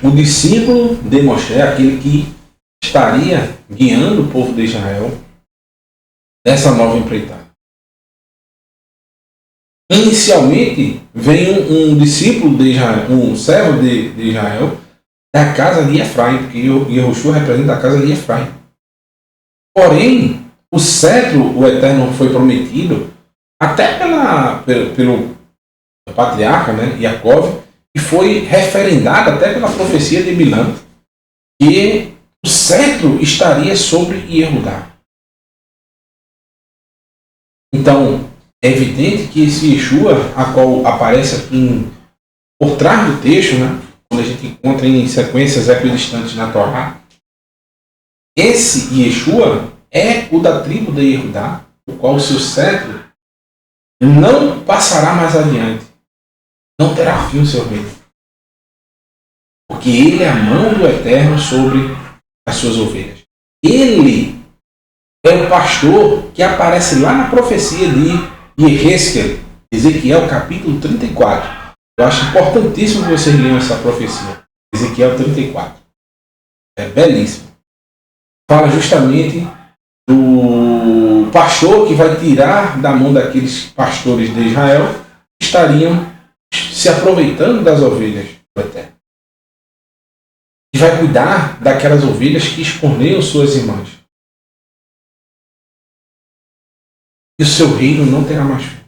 o discípulo de Moshe, aquele que estaria guiando o povo de Israel nessa nova empreitada. Inicialmente, vem um discípulo de Israel, um servo de Israel, da casa de Efraim, porque Yehoshua representa a casa de Efraim. Porém, o cetro, o Eterno foi prometido até pelo patriarca, né, Yaakov, E foi referendada até pela profecia de Bilã, que o cetro estaria sobre Yehudá. Então, é evidente que esse Yeshua, a qual aparece aqui por trás do texto, né, quando a gente encontra em sequências equidistantes na Torá, esse Yeshua é o da tribo de Yehudá, o qual o seu cetro não passará mais adiante, não terá fim o seu reino, porque ele é a mão do Eterno sobre as suas ovelhas. Ele é o pastor que aparece lá na profecia de Ezequiel capítulo 34. Eu acho importantíssimo que vocês leiam essa profecia. Ezequiel 34. É belíssimo. Fala justamente do pastor que vai tirar da mão daqueles pastores de Israel que estariam se aproveitando das ovelhas do Eterno. E vai cuidar daquelas ovelhas que escorneiam suas irmãs. E o seu reino não terá mais fim.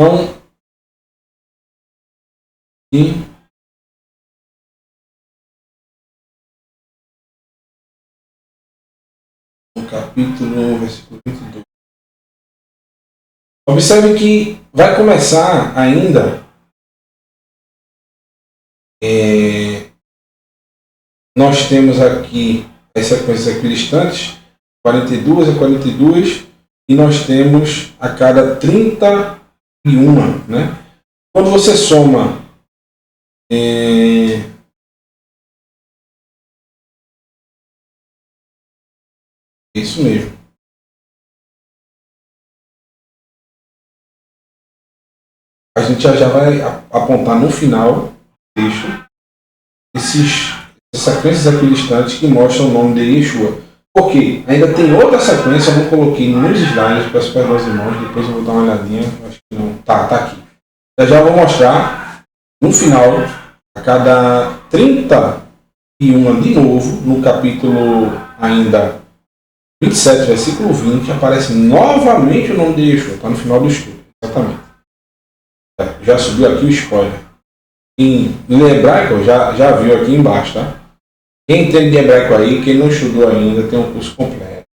Então, no capítulo, versículo 22. Observe que vai começar ainda nós temos aqui as sequências equidistantes, 42 a 42, e nós temos a cada 31, né? Quando você soma isso mesmo. A gente já vai apontar no final do texto essas sequências equidistantes que mostram o nome de Yeshua. Porque ainda tem outra sequência, eu não coloquei nos slides, peço perdão aos irmãos, depois eu vou dar uma olhadinha, acho que não. Tá aqui. Eu já vou mostrar no final, a cada 31 de novo, no capítulo ainda 27, versículo 20, aparece novamente o nome de Yeshua, está no final do estudo, exatamente. Já subiu aqui o spoiler. Em hebraico, já viu aqui embaixo, tá? Quem entende de hebraico aí, quem não estudou ainda, tem um curso completo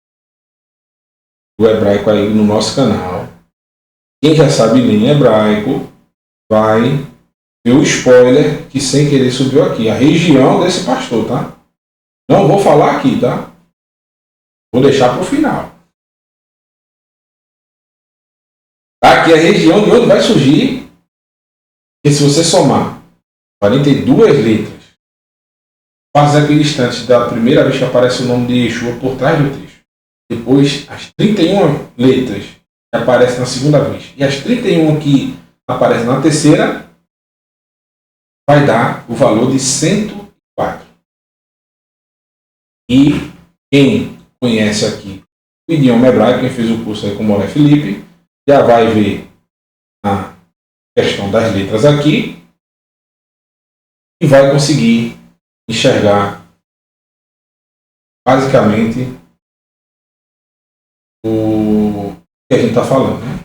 do hebraico aí no nosso canal. Quem já sabe ler em hebraico, vai ver o spoiler que sem querer subiu aqui. A região desse pastor, tá? Não vou falar aqui, tá? Vou deixar para o final. Aqui é a região de onde vai surgir. E se você somar 42 letras, fases equidistantes da primeira vez que aparece o nome de Yeshua por trás do texto, depois as 31 letras que aparecem na segunda vez e as 31 que aparecem na terceira, vai dar o valor de 104. E quem conhece aqui o idioma hebraico, quem fez o curso aí com o Moré Felipe, já vai ver a questão das letras aqui e vai conseguir enxergar basicamente o que a gente está falando, né?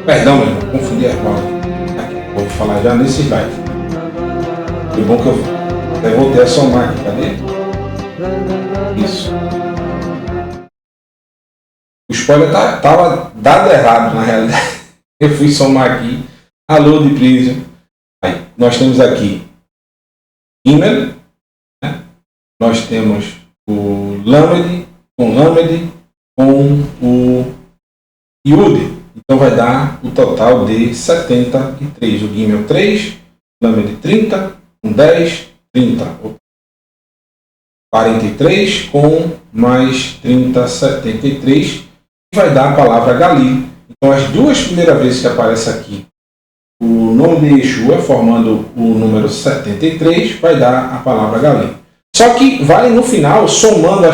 Perdão, meu irmão, confundi a palavra. Vou falar já nesse slide. Que bom que eu voltei a somar aqui, cadê? Isso. O spoiler estava dado errado, na realidade. Eu fui somar aqui. Alô de Prísio. Aí, nós temos aqui Gimel, né? Nós temos o Lamed, com o Yud. Então vai dar o total de 73. O Gimel 3, Lamed 30, com 10, 30. 43 com mais 30, 73. E vai dar a palavra Gali. Então as duas primeiras vezes que aparece aqui o nome de Yeshua, formando o número 73, vai dar a palavra Gali. Só que vale no final, somando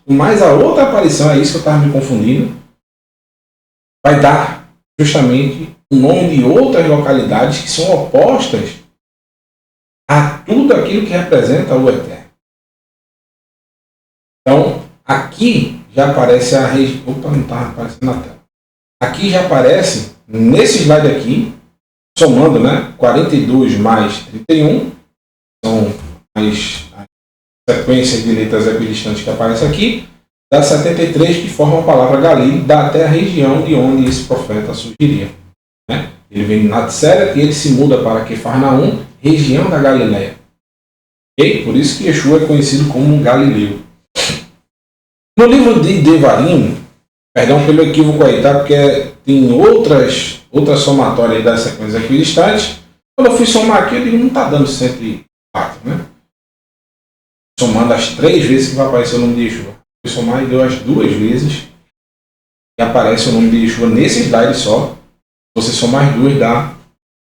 mais a outra aparição, é isso que eu estava me confundindo, vai dar justamente o nome de outras localidades que são opostas a tudo aquilo que representa o Eterno. Então, aqui já aparece a região. Opa, não está aparecendo na tela. Aqui já aparece, nesse slide aqui, somando, né, 42 mais 31, são as sequências de letras equidistantes que aparecem aqui, dá 73 que formam a palavra Galil, dá até a região de onde esse profeta surgiria. Né? Ele vem de Natseret e ele se muda para Quefarnaum, região da Galileia. Okay? Por isso que Yeshua é conhecido como um Galileu. No livro de Devarim, perdão pelo equívoco aí, tá? Porque tem outra somatória das sequências equidistantes. Quando eu fui somar aqui, eu digo, não está dando 104, né? Somando as 3 vezes que vai aparecer o nome de Yeshua. Fui somar e deu as 2 vezes que aparece o nome de Yeshua nesse slide só. Você somar as 2 dá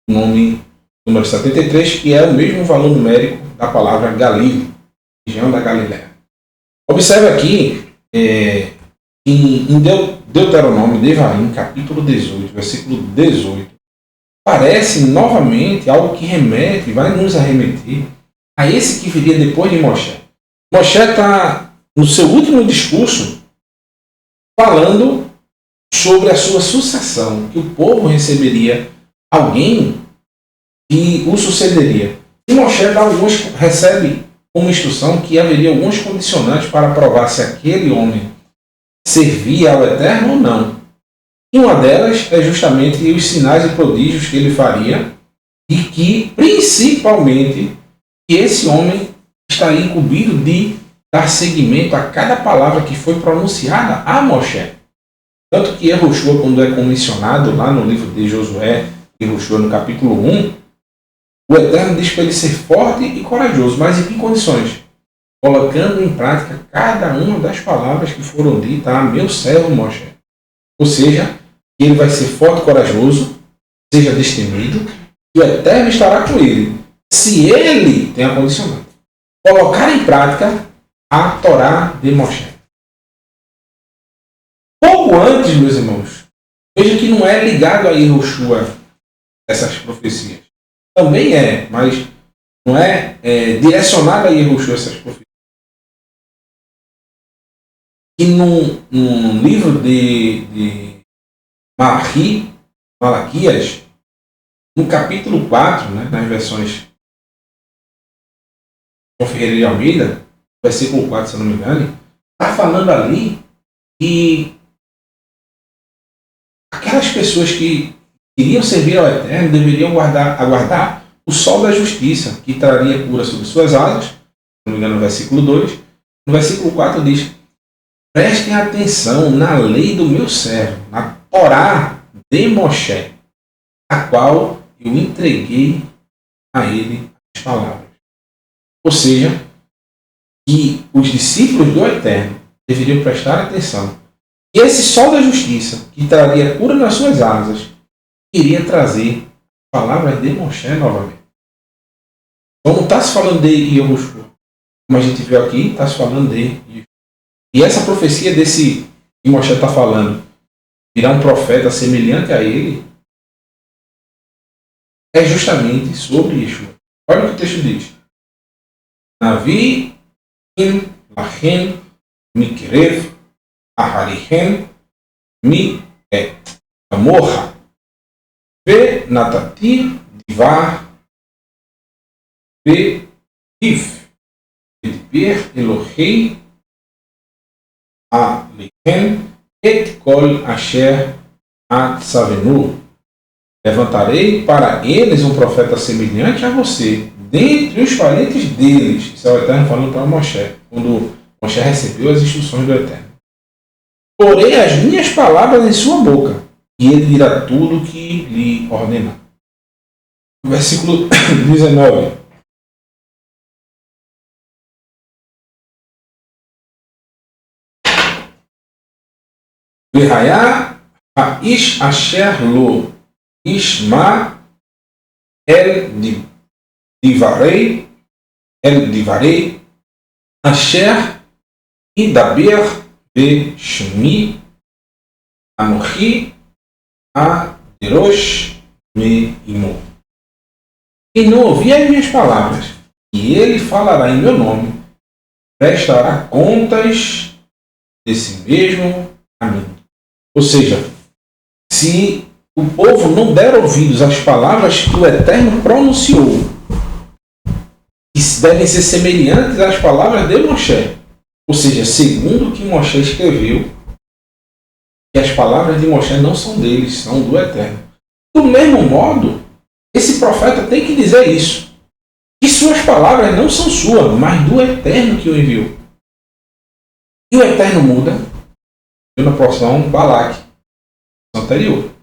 o nome número 73, que é o mesmo valor numérico da palavra Galil, região da Galileia. Observe aqui, em Deuteronômio, Devarim, capítulo 18, versículo 18, parece novamente algo que remete, vai nos arremeter a esse que viria depois de Moshe. Moshe está no seu último discurso falando sobre a sua sucessão, que o povo receberia alguém que o sucederia. E Moshe recebe uma instrução que haveria alguns condicionantes para provar se aquele homem servia ao Eterno ou não. E uma delas é justamente os sinais e prodígios que ele faria e que, principalmente, que esse homem estaria incumbido de dar seguimento a cada palavra que foi pronunciada a Moshe. Tanto que Yehoshua, quando é comissionado lá no livro de Josué, Yehoshua no capítulo 1, o Eterno diz para ele ser forte e corajoso, mas em que condições? Colocando em prática cada uma das palavras que foram ditas a meu servo Moshe. Ou seja, ele vai ser forte e corajoso, seja destemido, e o Eterno estará com ele, se ele tem a condicionante. Colocar em prática a Torá de Moshe. Pouco antes, meus irmãos, veja que não é ligado a Yehoshua essas profecias. Também é, mas não é direcionado a Yehoshua essas profecias. E num livro de Malaquias, no capítulo 4, né, nas versões de Ferreira de Almeida, versículo 4, se eu não me engano, está falando ali que aquelas pessoas que iriam servir ao Eterno deveriam aguardar o sol da justiça, que traria cura sobre suas asas. Se não me engano, no versículo 2. No versículo 4 diz: prestem atenção na lei do meu servo, na Torá de Moshe, a qual eu entreguei a ele as palavras. Ou seja, que os discípulos do Eterno deveriam prestar atenção. E esse sol da justiça, que traria cura nas suas asas, iria trazer palavras de Moshe novamente. Então não está se falando de Yehoshua. Como a gente viu aqui, está se falando de Yeshua. E essa profecia desse que Moshe está falando, virá um profeta semelhante a ele, é justamente sobre Yeshua. Olha o que o texto diz. Navi im lachem mikrev aharihem mi et amorha ve natati divar ve if edber Elohei alechem et kol asher atzavenu. Levantarei para eles um profeta semelhante a você, dentre os parentes deles. Isso é o Eterno falando para Moshe, quando Moshe recebeu as instruções do Eterno. Porei as minhas palavras em sua boca, e ele dirá tudo o que lhe ordenar. Versículo 19. V'haya ha'ish asher lo Ishma el divarei asher idaber be shmi anochi Erosh me imo. Quem não ouvir as minhas palavras, e ele falará em meu nome, prestará contas de si mesmo a mim. Ou seja, se o povo não der ouvidos às palavras que o Eterno pronunciou, que devem ser semelhantes às palavras de Moshe, ou seja, segundo o que Moshe escreveu, que as palavras de Moshe não são deles, são do Eterno. Do mesmo modo, esse profeta tem que dizer isso, que suas palavras não são suas, mas do Eterno que o enviou. E o Eterno muda, na porção Balaque, anterior.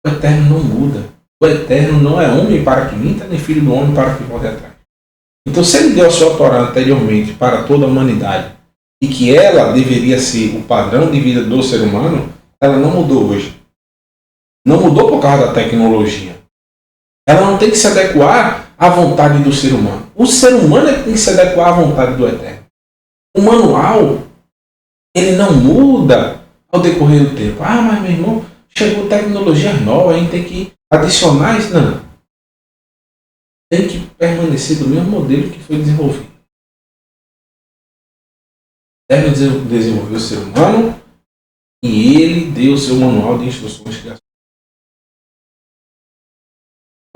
O Eterno não muda. O Eterno não é homem para que minta, nem filho do homem para que volte atrás. Então, se ele deu a sua Torá anteriormente para toda a humanidade e que ela deveria ser o padrão de vida do ser humano, ela não mudou hoje. Não mudou por causa da tecnologia. Ela não tem que se adequar à vontade do ser humano. O ser humano é que tem que se adequar à vontade do Eterno. O manual, ele não muda ao decorrer do tempo. Ah, mas meu irmão, chegou tecnologia nova, a gente tem que adicionar isso. Não. Tem que permanecer do mesmo modelo que foi desenvolvido. Deve desenvolver o ser humano e ele deu o seu manual de instruções de criação.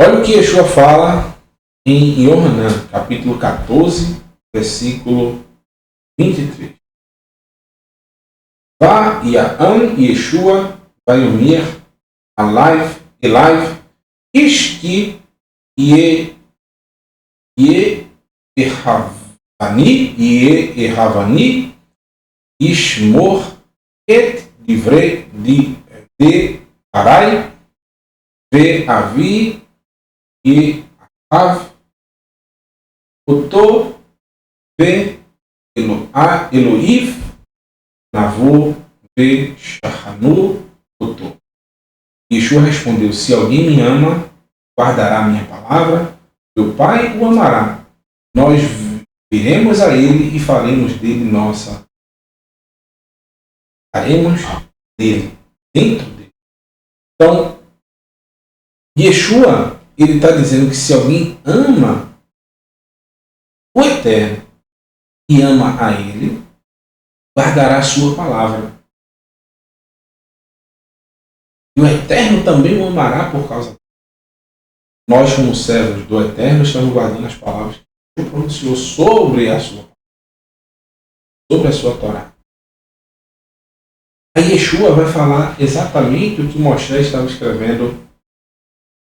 Olha o que Yeshua fala em Yohanan, capítulo 14, versículo 23. Vá Ya'am Yeshua Vayomir Elaiv Ishki Ye Ehavani Ishmor Et Divrei de Arai Ve Avi e Av Oto Ve Eloiv Navô Ve Shahanu Oto. Yeshua respondeu: se alguém me ama, guardará a minha palavra, meu Pai o amará. Nós viremos a ele e faremos dele nossa. Faremos dele, dentro dele. Então, Yeshua, ele está dizendo que se alguém ama o Eterno e ama a ele, guardará a sua palavra. E o Eterno também o amará por causa dele. Nós, como servos do Eterno, estamos guardando as palavras que ele pronunciou sobre a sua Torá. Aí Yeshua vai falar exatamente o que Moshe estava escrevendo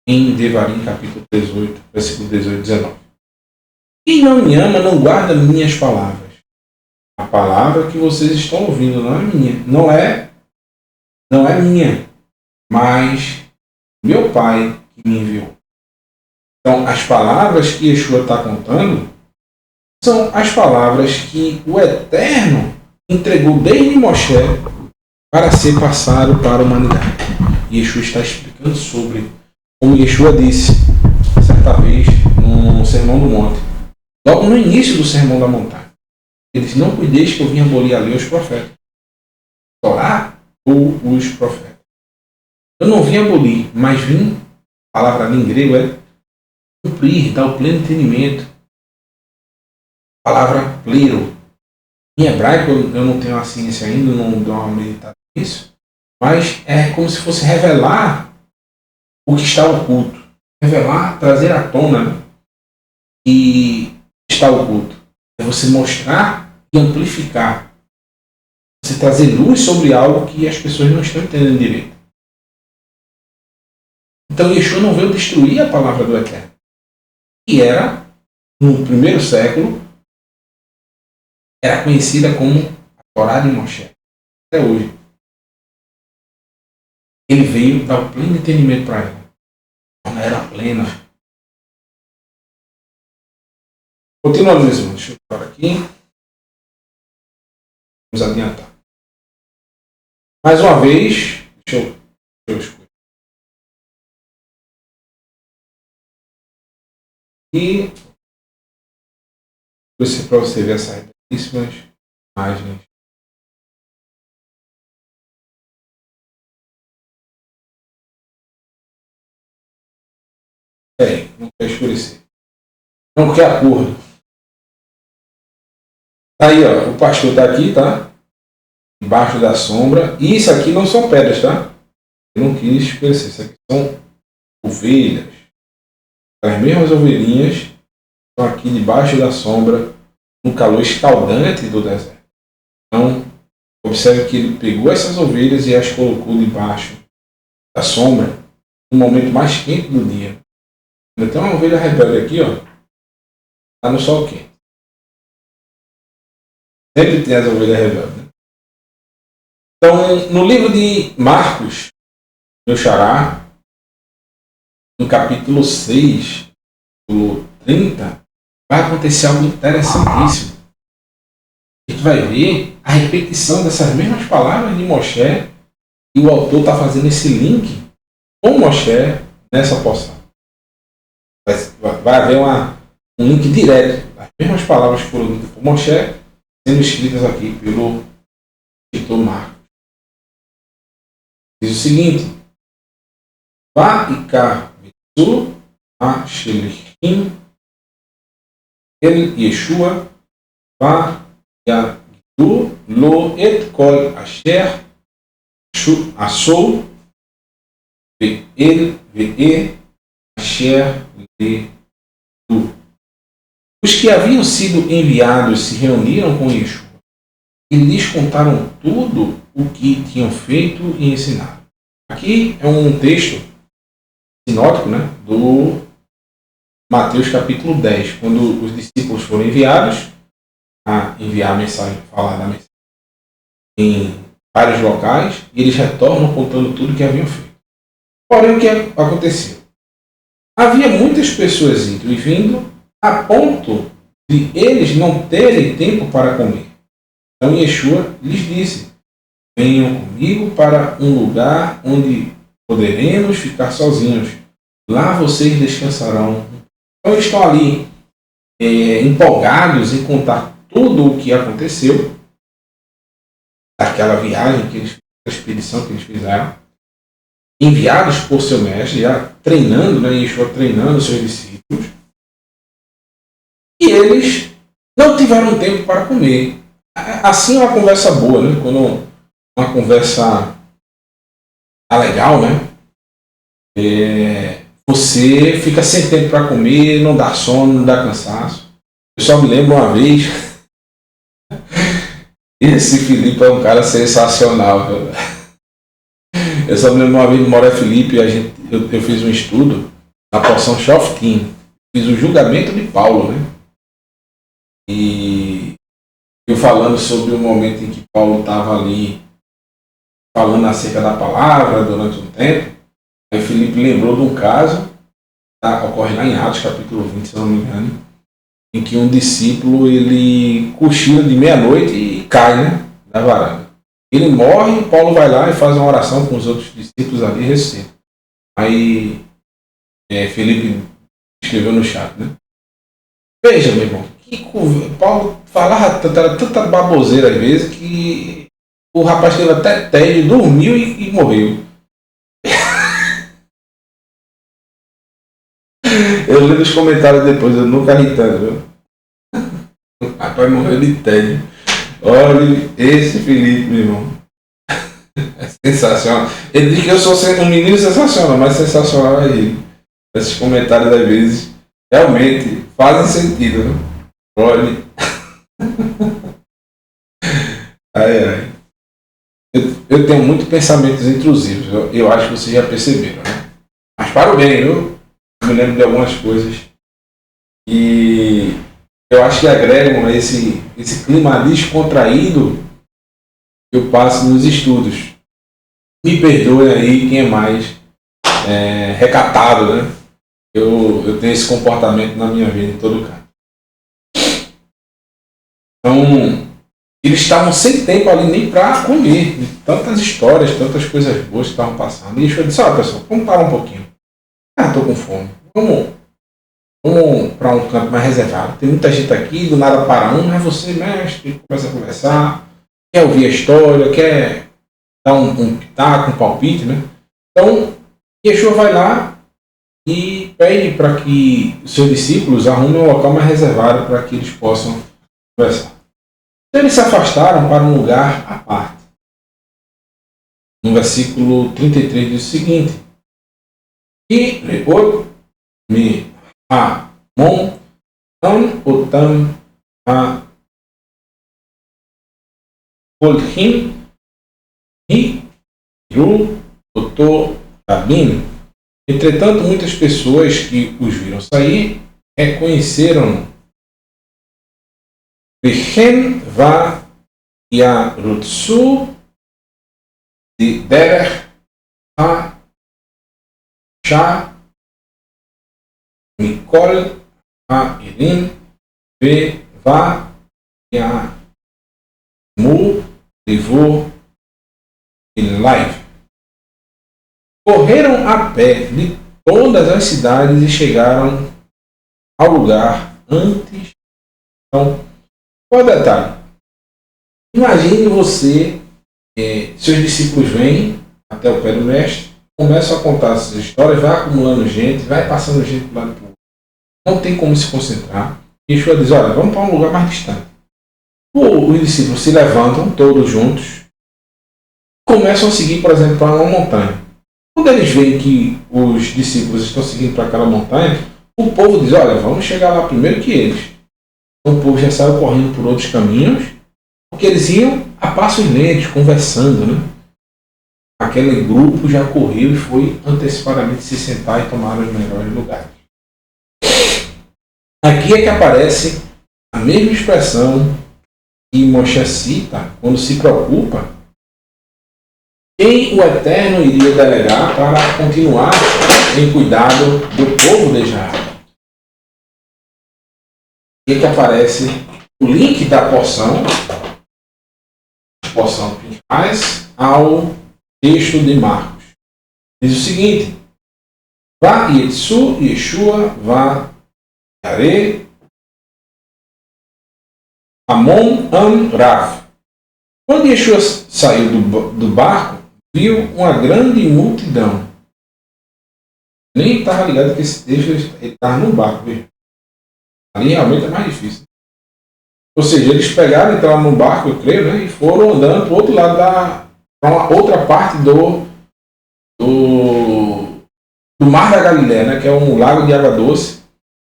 em Devarim, capítulo 18, versículo 18 e 19. Quem não me ama não guarda minhas palavras. A palavra que vocês estão ouvindo não é minha. Não é minha, mas meu Pai que me enviou. Então, as palavras que Yeshua está contando são as palavras que o Eterno entregou desde Moshe para ser passado para a humanidade. Yeshua está explicando sobre, como Yeshua disse certa vez no Sermão do Monte, logo no início do Sermão da Montanha. Ele disse: não cuideis que eu vim abolir a lei aos profetas. Torá ou os profetas. Eu não vim abolir, mas vim, a palavra ali em grego é cumprir, dar o pleno entendimento. A palavra plero. Em hebraico eu não tenho a ciência ainda, não dou uma meditada nisso, mas é como se fosse revelar o que está oculto. Revelar, trazer à tona e está oculto. É você mostrar e amplificar. Você trazer luz sobre algo que as pessoas não estão entendendo direito. Então Yeshua não veio destruir a palavra do Eterno, que era, no primeiro século, era conhecida como a Torá de Moshe. Até hoje. Ele veio dar o pleno entendimento para ela. Ela era plena. Continuando, meus irmãos. Deixa eu parar aqui. Vamos adiantar. Mais uma vez, deixa eu escolher. E para você ver essas belíssimas imagens. não quer escurecer. Não quer acordo. Aí, ó, o pastor está aqui, tá? Embaixo da sombra. E isso aqui não são pedras, tá? Eu não quis escurecer. Isso aqui são ovelhas. As mesmas ovelhinhas estão aqui debaixo da sombra, no calor escaldante do deserto. Então, observe que ele pegou essas ovelhas e as colocou debaixo da sombra no momento mais quente do dia. Então, uma ovelha rebelde aqui, ó, está no sol quente. Sempre tem as ovelhas rebeldes, né? Então, no livro de Marcos, meu xará, no capítulo 6, no 30, vai acontecer algo interessantíssimo. A gente vai ver a repetição dessas mesmas palavras de Moshe, e o autor está fazendo esse link com Moshe nessa porção. Vai haver um link direto. As mesmas palavras que foram ditas por Moshe sendo escritas aqui pelo escritor Marcos. Diz o seguinte: Va'ikar Vitsu Ashelichim El Yeshua Va'yagidu Lo Et Kol Asher Asou Ve'el Ve'e Asher Le'u. Os que haviam sido enviados se reuniram com Yeshua e lhes contaram tudo o que tinham feito e ensinado. Aqui é um texto sinótico, né, do Mateus capítulo 10, quando os discípulos foram enviados a enviar a mensagem, falar da mensagem em vários locais, e eles retornam contando tudo o que haviam feito. Porém, o que aconteceu? Havia muitas pessoas indo e vindo, a ponto de eles não terem tempo para comer. Então Yeshua lhes disse: venham comigo para um lugar onde poderemos ficar sozinhos. Lá vocês descansarão. Então eles estão ali empolgados em contar tudo o que aconteceu, daquela viagem que eles fizeram, da expedição que eles fizeram, enviados por seu mestre, já treinando, né, Yeshua treinando seus discípulos. E eles não tiveram tempo para comer. Assim é uma conversa boa, né? Quando uma conversa tá legal, né? Você fica sem tempo para comer, não dá sono, não dá cansaço. Eu só me lembro uma vez, esse Felipe é um cara sensacional. Eu só me lembro uma vez no Moré Felipe, eu fiz um estudo na porção Shoftim, fiz o julgamento de Paulo, né? E eu falando sobre o momento em que Paulo estava ali falando acerca da palavra durante um tempo, aí Felipe lembrou de um caso, ocorre lá em Atos capítulo 20, se eu não me engano, em que um discípulo ele cochila de meia-noite e cai, né, da varanda. Ele morre, e Paulo vai lá e faz uma oração com os outros discípulos ali e ressuscita. Aí Felipe escreveu no chat, né? Veja, meu irmão, Paulo falava tanta baboseira às vezes que o rapaz teve até tédio, dormiu e morreu. Eu li nos comentários depois, eu nunca ri tanto, viu? O rapaz morreu de tédio. Olha, esse Felipe, meu irmão. É sensacional. Ele diz que eu sou um menino sensacional, mas sensacional é ele. Esses comentários às vezes realmente fazem sentido, né? Olha. Ai. Eu tenho muitos pensamentos intrusivos. Eu acho que vocês já perceberam, né? Mas para o bem, eu me lembro de algumas coisas e eu acho que agregam a esse clima descontraído que eu passo nos estudos. Me perdoe aí quem é mais recatado, né? Eu tenho esse comportamento na minha vida em todo caso. Então, eles estavam sem tempo ali nem para comer. Tantas histórias, tantas coisas boas que estavam passando. E eu disse: olha, pessoal, vamos parar um pouquinho. Estou com fome. Vamos para um canto mais reservado. Tem muita gente aqui, do nada para um, mas você, mestre, começa a conversar, quer ouvir a história, quer dar um pitaco, um palpite, né? Então, Yeshua vai lá e pede para que os seus discípulos arrumem um local mais reservado para que eles possam conversar. Então eles se afastaram para um lugar à parte. No versículo 33 diz o seguinte: E reot me a mon an otam a kolchim e ru oto rabin. Entretanto, muitas pessoas que os viram sair reconheceram-no. Vichem va yarutsu de derech ha shah mikol ha irim ve va yamu levou em live. Correram a pé de todas as cidades e chegaram ao lugar antes. Então, qual é o detalhe? Imagine você, seus discípulos vêm até o pé do mestre, começam a contar essas histórias, vai acumulando gente, vai passando gente do lado para o outro. Não tem como se concentrar. E Yeshua diz: olha, vamos para um lugar mais distante. Os discípulos se levantam todos juntos, começam a seguir, por exemplo, para uma montanha. Quando eles veem que os discípulos estão seguindo para aquela montanha, o povo diz: olha, vamos chegar lá primeiro que eles. Então o povo já saiu correndo por outros caminhos, porque eles iam a passos lentos, conversando, né? Aquele grupo já correu e foi antecipadamente se sentar e tomar os melhores lugares. Aqui é que aparece a mesma expressão que Moshe cita quando se preocupa quem o Eterno iria delegar para continuar em cuidado do povo de Israel. E que aparece o link da porção Pinhas, ao texto de Marcos. Diz o seguinte: Va Yetsu Yeshua Va Yare Amon Am Rav. Quando Yeshua saiu do barco, viu uma grande multidão. Nem estava ligado que esse texto ele estava no barco. Viu? Ali realmente é mais difícil. Ou seja, eles pegaram, entraram no barco, eu creio, né, e foram andando para o outro lado para uma outra parte do Mar da Galileia, né, que é um lago de água doce.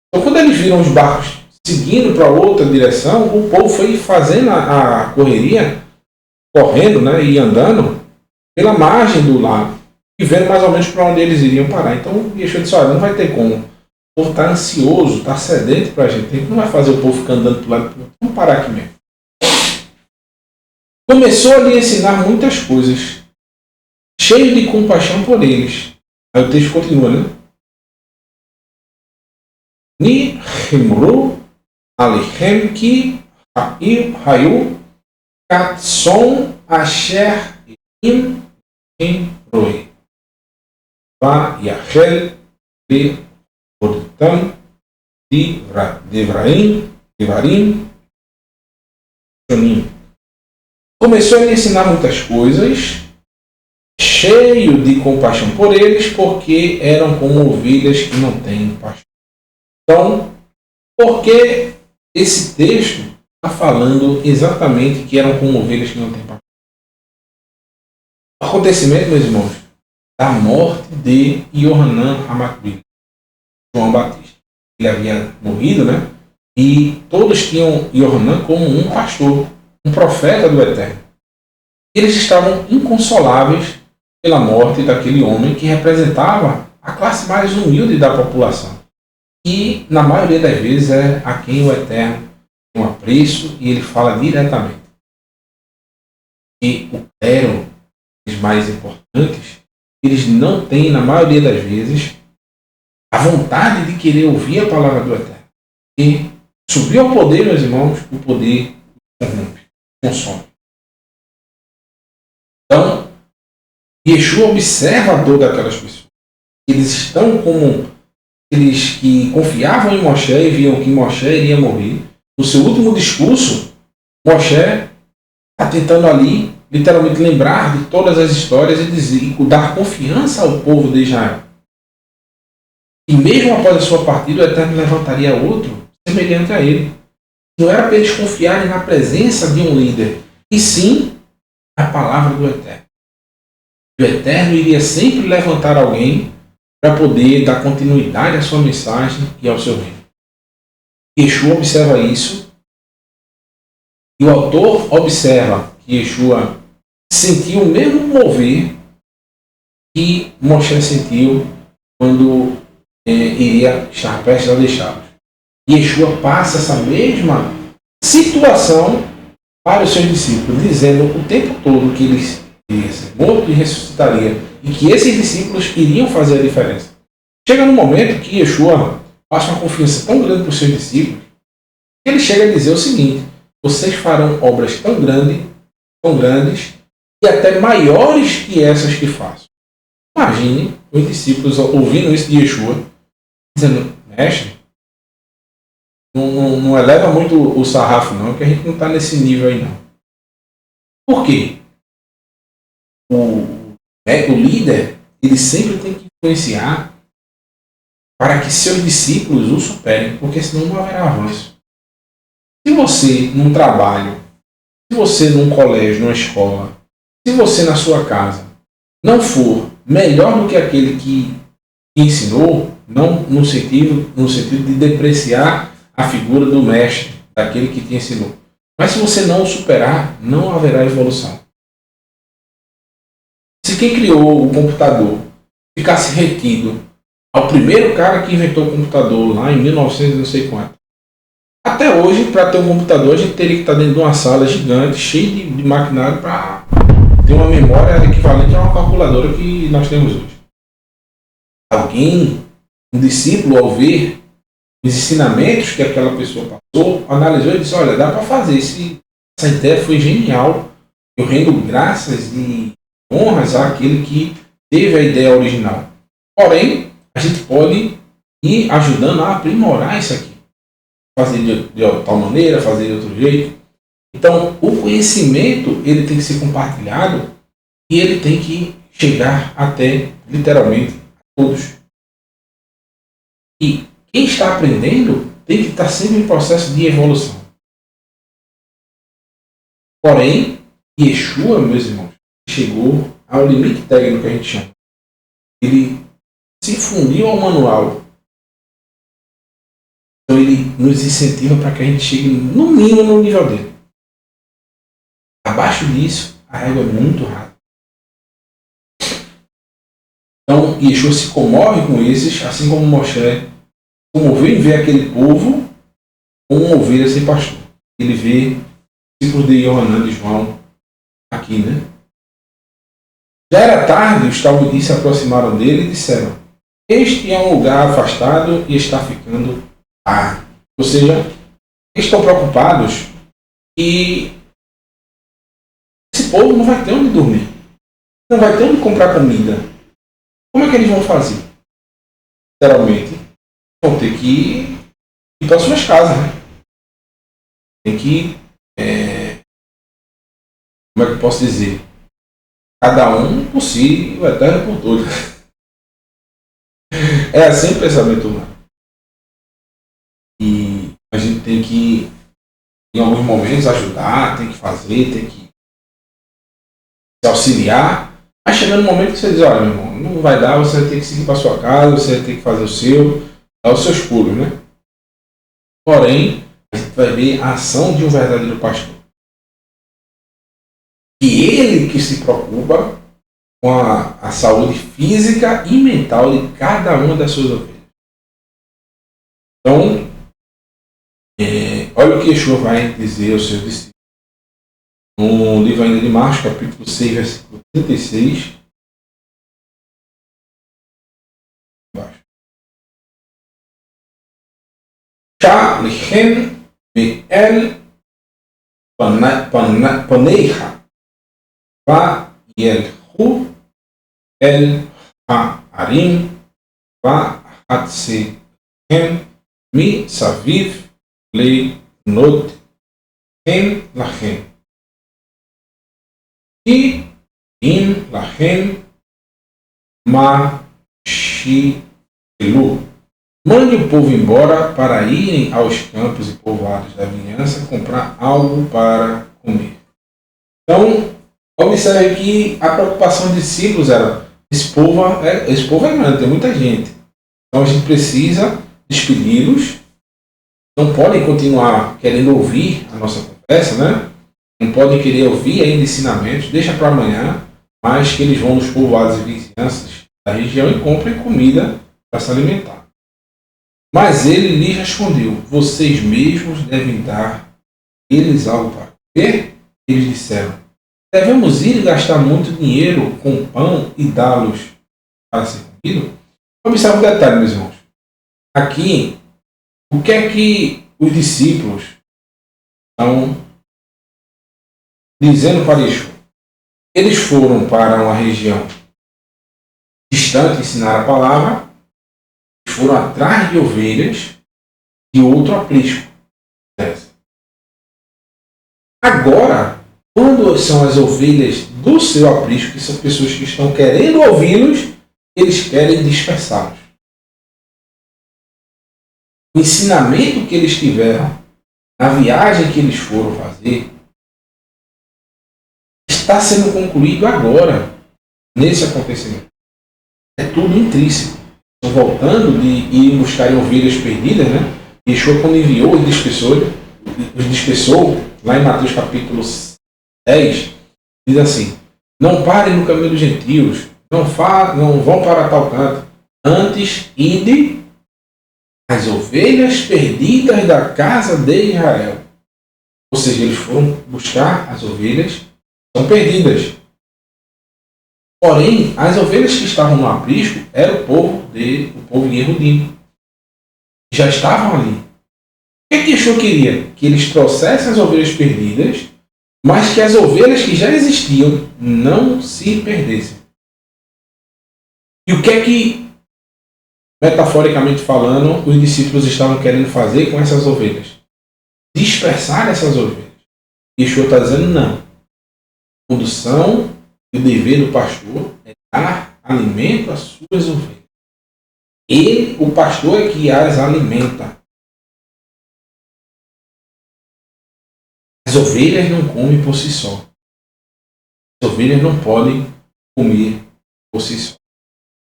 Então, quando eles viram os barcos seguindo para outra direção, o povo foi fazendo a correria, correndo, né, e andando pela margem do lago e vendo mais ou menos para onde eles iriam parar. Então, Yeshua disse: olha, não vai ter como. O povo está ansioso, está sedento para a gente. A gente não vai fazer o povo ficar andando para o lado. Vamos parar aqui mesmo. Começou a lhe ensinar muitas coisas, cheio de compaixão por eles. Aí o texto continua, né? Ni himru alechem ki hayu katson asher im roi. Va yachel de Portanto, Devarim, Shonim. Começou a lhe ensinar muitas coisas, cheio de compaixão por eles, porque eram como ovelhas que não têm pastor. Então, por que esse texto está falando exatamente que eram como ovelhas que não têm pastor? O acontecimento, meus irmãos, da morte de Yohanan HaMakbil, João Batista. Ele havia morrido, né? E todos tinham Yohanan como um pastor, um profeta do Eterno. Eles estavam inconsoláveis pela morte daquele homem que representava a classe mais humilde da população. E, na maioria das vezes, é a quem o Eterno tem um apreço e ele fala diretamente. E o clero, os mais importantes, eles não têm, na maioria das vezes, a vontade de querer ouvir a palavra do Eterno. E subir ao poder, meus irmãos, o poder corrompe, consome. Então, Yeshua observa a dor daquelas pessoas. Eles estão como aqueles que confiavam em Moshe e viam que Moshe iria morrer. No seu último discurso, Moshe está tentando ali, literalmente, lembrar de todas as histórias e dar confiança ao povo de Israel. E mesmo após a sua partida, o Eterno levantaria outro semelhante a ele. Não era para eles confiarem na presença de um líder, e sim na palavra do Eterno. O Eterno iria sempre levantar alguém para poder dar continuidade à sua mensagem e ao seu reino. Yeshua observa isso, e o autor observa que Yeshua sentiu o mesmo mover que Moshe sentiu quando iria estar prestes a deixá-los. Yeshua passa essa mesma situação para os seus discípulos, dizendo o tempo todo que eles iriam ser mortos e ressuscitaria, e que esses discípulos iriam fazer a diferença. Chega no momento que Yeshua passa uma confiança tão grande para os seus discípulos, que ele chega a dizer o seguinte: vocês farão obras tão grandes e até maiores que essas que faço. Imagine os discípulos ouvindo isso de Yeshua, dizendo: mestre, não eleva muito o sarrafo não, que a gente não está nesse nível aí não. Por quê? O líder, ele sempre tem que influenciar para que seus discípulos o superem, porque senão não haverá avanço. Se você num trabalho, se você num colégio, numa escola, se você na sua casa não for melhor do que aquele que ensinou, não no sentido de depreciar a figura do mestre, daquele que te ensinou. Mas se você não o superar, não haverá evolução. Se quem criou o computador ficasse retido ao primeiro cara que inventou o computador lá em 1900 não sei quanto, até hoje, para ter um computador, a gente teria que estar dentro de uma sala gigante, cheia de maquinário, para ter uma memória equivalente a uma calculadora que nós temos hoje. Alguém, um discípulo, ao ver os ensinamentos que aquela pessoa passou, analisou e disse: olha, dá para fazer, essa ideia foi genial, eu rendo graças e honras àquele que teve a ideia original. Porém, a gente pode ir ajudando a aprimorar isso aqui. Fazer de tal maneira, fazer de outro jeito. Então, o conhecimento ele tem que ser compartilhado e ele tem que chegar até, literalmente, a todos. E quem está aprendendo tem que estar sempre em processo de evolução. Porém, Yeshua, meus irmãos, chegou ao limite técnico que a gente chama. Ele se fundiu ao manual. Então ele nos incentiva para que a gente chegue no mínimo no nível dele. Abaixo disso, a régua é muito rápida. Então Yeshua se comove com esses, assim como Moshe comoveu em ver aquele povo como uma ovelha sem pastor. Ele vê discípulos de Yohanan e João aqui, né? Já era tarde, os talmudim se aproximaram dele e disseram: este é um lugar afastado e está ficando tarde. Ou seja, eles estão preocupados que esse povo não vai ter onde dormir, não vai ter onde comprar comida. Como é que eles vão fazer? Literalmente, vão ter que ir para suas casas, né? Tem que, como é que eu posso dizer? Cada um por si, o Eterno por todos. É assim o pensamento humano. E a gente tem que, em alguns momentos, ajudar, tem que fazer, tem que se auxiliar. Mas chegando um momento que você diz: olha, meu irmão, não vai dar, você vai ter que seguir para sua casa, você vai ter que fazer o seu, dar os seus pulos, né? Porém, a gente vai ver a ação de um verdadeiro pastor. E ele que se preocupa com a saúde física e mental de cada uma das suas ovelhas. Então, olha o que Yeshua vai dizer aos seus discípulos. No livro ainda de Marcos, capítulo 6, versículo 36. Shá lichem ve'el paneicha va'yelchu el ha'arim va'hatzechem mi saviv le'not hem lachem כי אם לכם מה שיקלו. Mande o povo embora para irem aos campos e povoados da vizinhança comprar algo para comer. Então, observe que a preocupação dos discípulos era: esse povo é grande, tem muita gente. Então a gente precisa despedi-los. Não podem continuar querendo ouvir a nossa conversa, né? Não podem querer ouvir ainda ensinamentos, deixa para amanhã, mas que eles vão nos povoados e vizinhanças da região e comprem comida para se alimentar. Mas ele lhe respondeu: vocês mesmos devem dar eles algo para comer? Eles disseram: devemos ir e gastar muito dinheiro com pão e dá-los para ser comido? Observe um detalhe, meus irmãos. Aqui, o que é que os discípulos estão dizendo para Yeshua? Eles foram para uma região distante ensinar a palavra, foram atrás de ovelhas de outro aprisco. Agora, quando são as ovelhas do seu aprisco, que são pessoas que estão querendo ouvi-los, eles querem dispersá-los. O ensinamento que eles tiveram na viagem que eles foram fazer está sendo concluído agora, nesse acontecimento. É tudo intrínseco. Estão voltando de ir buscar ovelhas perdidas, né? Yeshua, quando enviou, os dispersou, lá em Mateus capítulo 10, diz assim: não parem no caminho dos gentios, não vão para tal canto, antes ide as ovelhas perdidas da casa de Israel. Ou seja, eles foram buscar as ovelhas que estão perdidas. Porém, as ovelhas que estavam no aprisco era o povo Yehudim. Já estavam ali. O que Yeshua queria? Que eles trouxessem as ovelhas perdidas, mas que as ovelhas que já existiam não se perdessem. E o que é que, metaforicamente falando, os discípulos estavam querendo fazer com essas ovelhas? Dispersar essas ovelhas. Yeshua está dizendo: não. A condução e o dever do pastor é dar alimento às suas ovelhas. Ele, o pastor, é que as alimenta. As ovelhas não comem por si só. As ovelhas não podem comer por si só.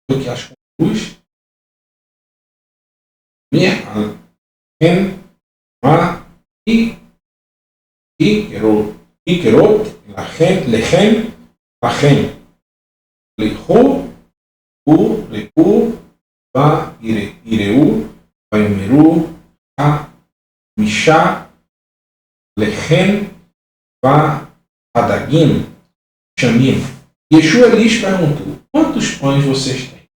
O que as conduz לכן, לכו וראו ויראו ויאמרו המשה לכן והדגים שנים. Yeshua lhes perguntou: quantos pães vocês têm?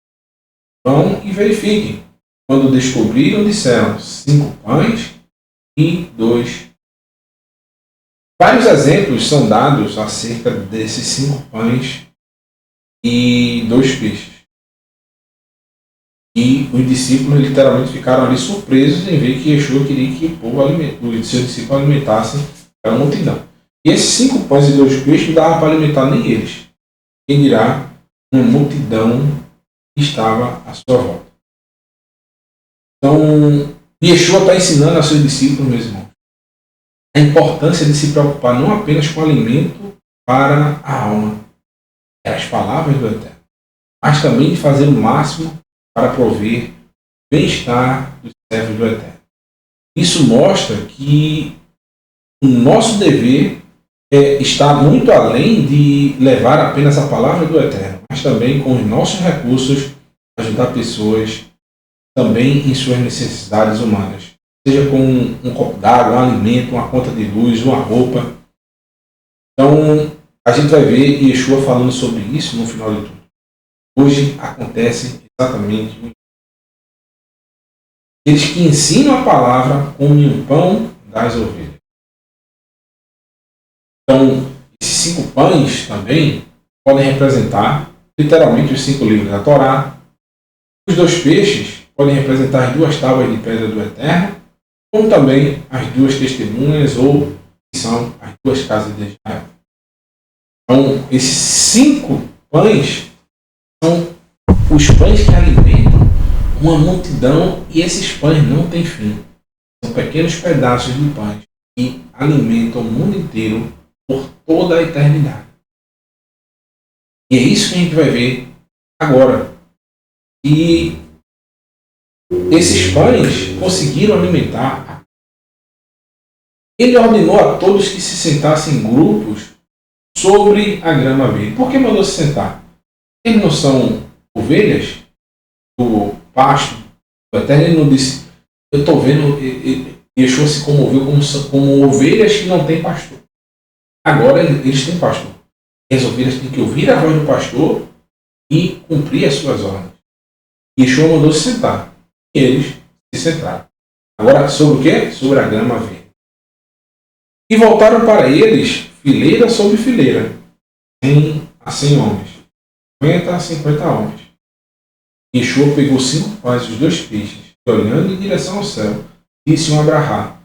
Vão e verifiquem. Quando descobriram, disseram: 5 pães e 2. Vários exemplos são dados acerca desses 5 pães e 2 peixes. E os discípulos literalmente ficaram ali surpresos em ver que Yeshua queria que os seus discípulos alimentassem a multidão. E esses 5 pães e 2 peixes não dava para alimentar nem eles. Quem dirá uma multidão que estava à sua volta. Então, Yeshua está ensinando aos seus discípulos, meus irmãos, a importância de se preocupar não apenas com alimento para a alma, as palavras do Eterno, mas também de fazer o máximo para prover bem-estar dos servos do Eterno. Isso mostra que o nosso dever está muito além de levar apenas a palavra do Eterno, mas também com os nossos recursos ajudar pessoas também em suas necessidades humanas. Seja com um copo d'água, um alimento, uma conta de luz, uma roupa. Então, a gente vai ver Yeshua falando sobre isso no final de tudo. Hoje acontece exatamente isso. Eles que ensinam a palavra comem o pão das ovelhas. Então, esses 5 pães também podem representar literalmente os 5 livros da Torá. Os 2 peixes podem representar as 2 tábuas de pedra do Eterno, como também as 2 testemunhas, ou que são as 2 casas de Israel. Então, esses 5 pães são os pães que alimentam uma multidão, e esses pães não têm fim. São pequenos pedaços de pães que alimentam o mundo inteiro por toda a eternidade. E é isso que a gente vai ver agora. E esses pães conseguiram alimentar. Ele ordenou a todos que se sentassem em grupos sobre a grama verde. Por que mandou se sentar? Eles não são ovelhas do pasto. O Eterno não disse, eu estou vendo, Yeshua se comoveu como ovelhas que não têm pastor. Agora eles têm pastor. E as ovelhas têm que ouvir a voz do pastor e cumprir as suas ordens. Yeshua mandou se sentar. E eles se sentaram. Agora, sobre o quê? Sobre a grama verde. E voltaram para eles, fileira sobre fileira, 100 a 100 homens, 50 a 50 homens. Yeshua pegou 5 pães e os 2 peixes, e olhando em direção ao céu, disse um Abrahá.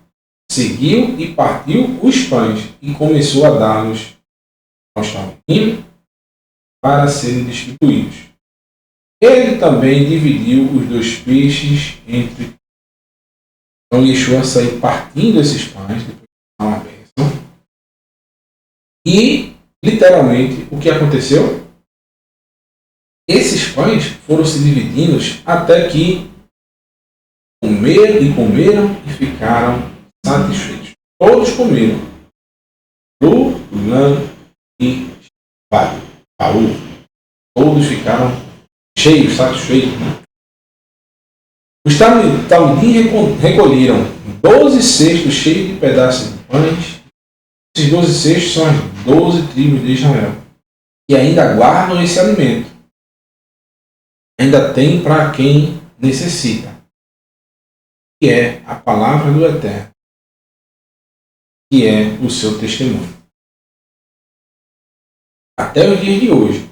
Seguiu e partiu os pães, e começou a dar-los aos que estavam indo para serem distribuídos. Ele também dividiu os 2 peixes entre. Então Yeshua saiu partindo esses pães, depois de uma bênção. E, literalmente, o que aconteceu? Esses pães foram se dividindo até que comeram e ficaram satisfeitos. Todos comeram. Lu, Lulano e Paul. Todos ficaram cheios, satisfeitos. Os talmidim recolheram 12 cestos cheios de pedaços de pães. Esses 12 cestos são as 12 tribos de Israel. E ainda guardam esse alimento. Ainda tem para quem necessita. Que é a palavra do Eterno. Que é o seu testemunho. Até os dias de hoje,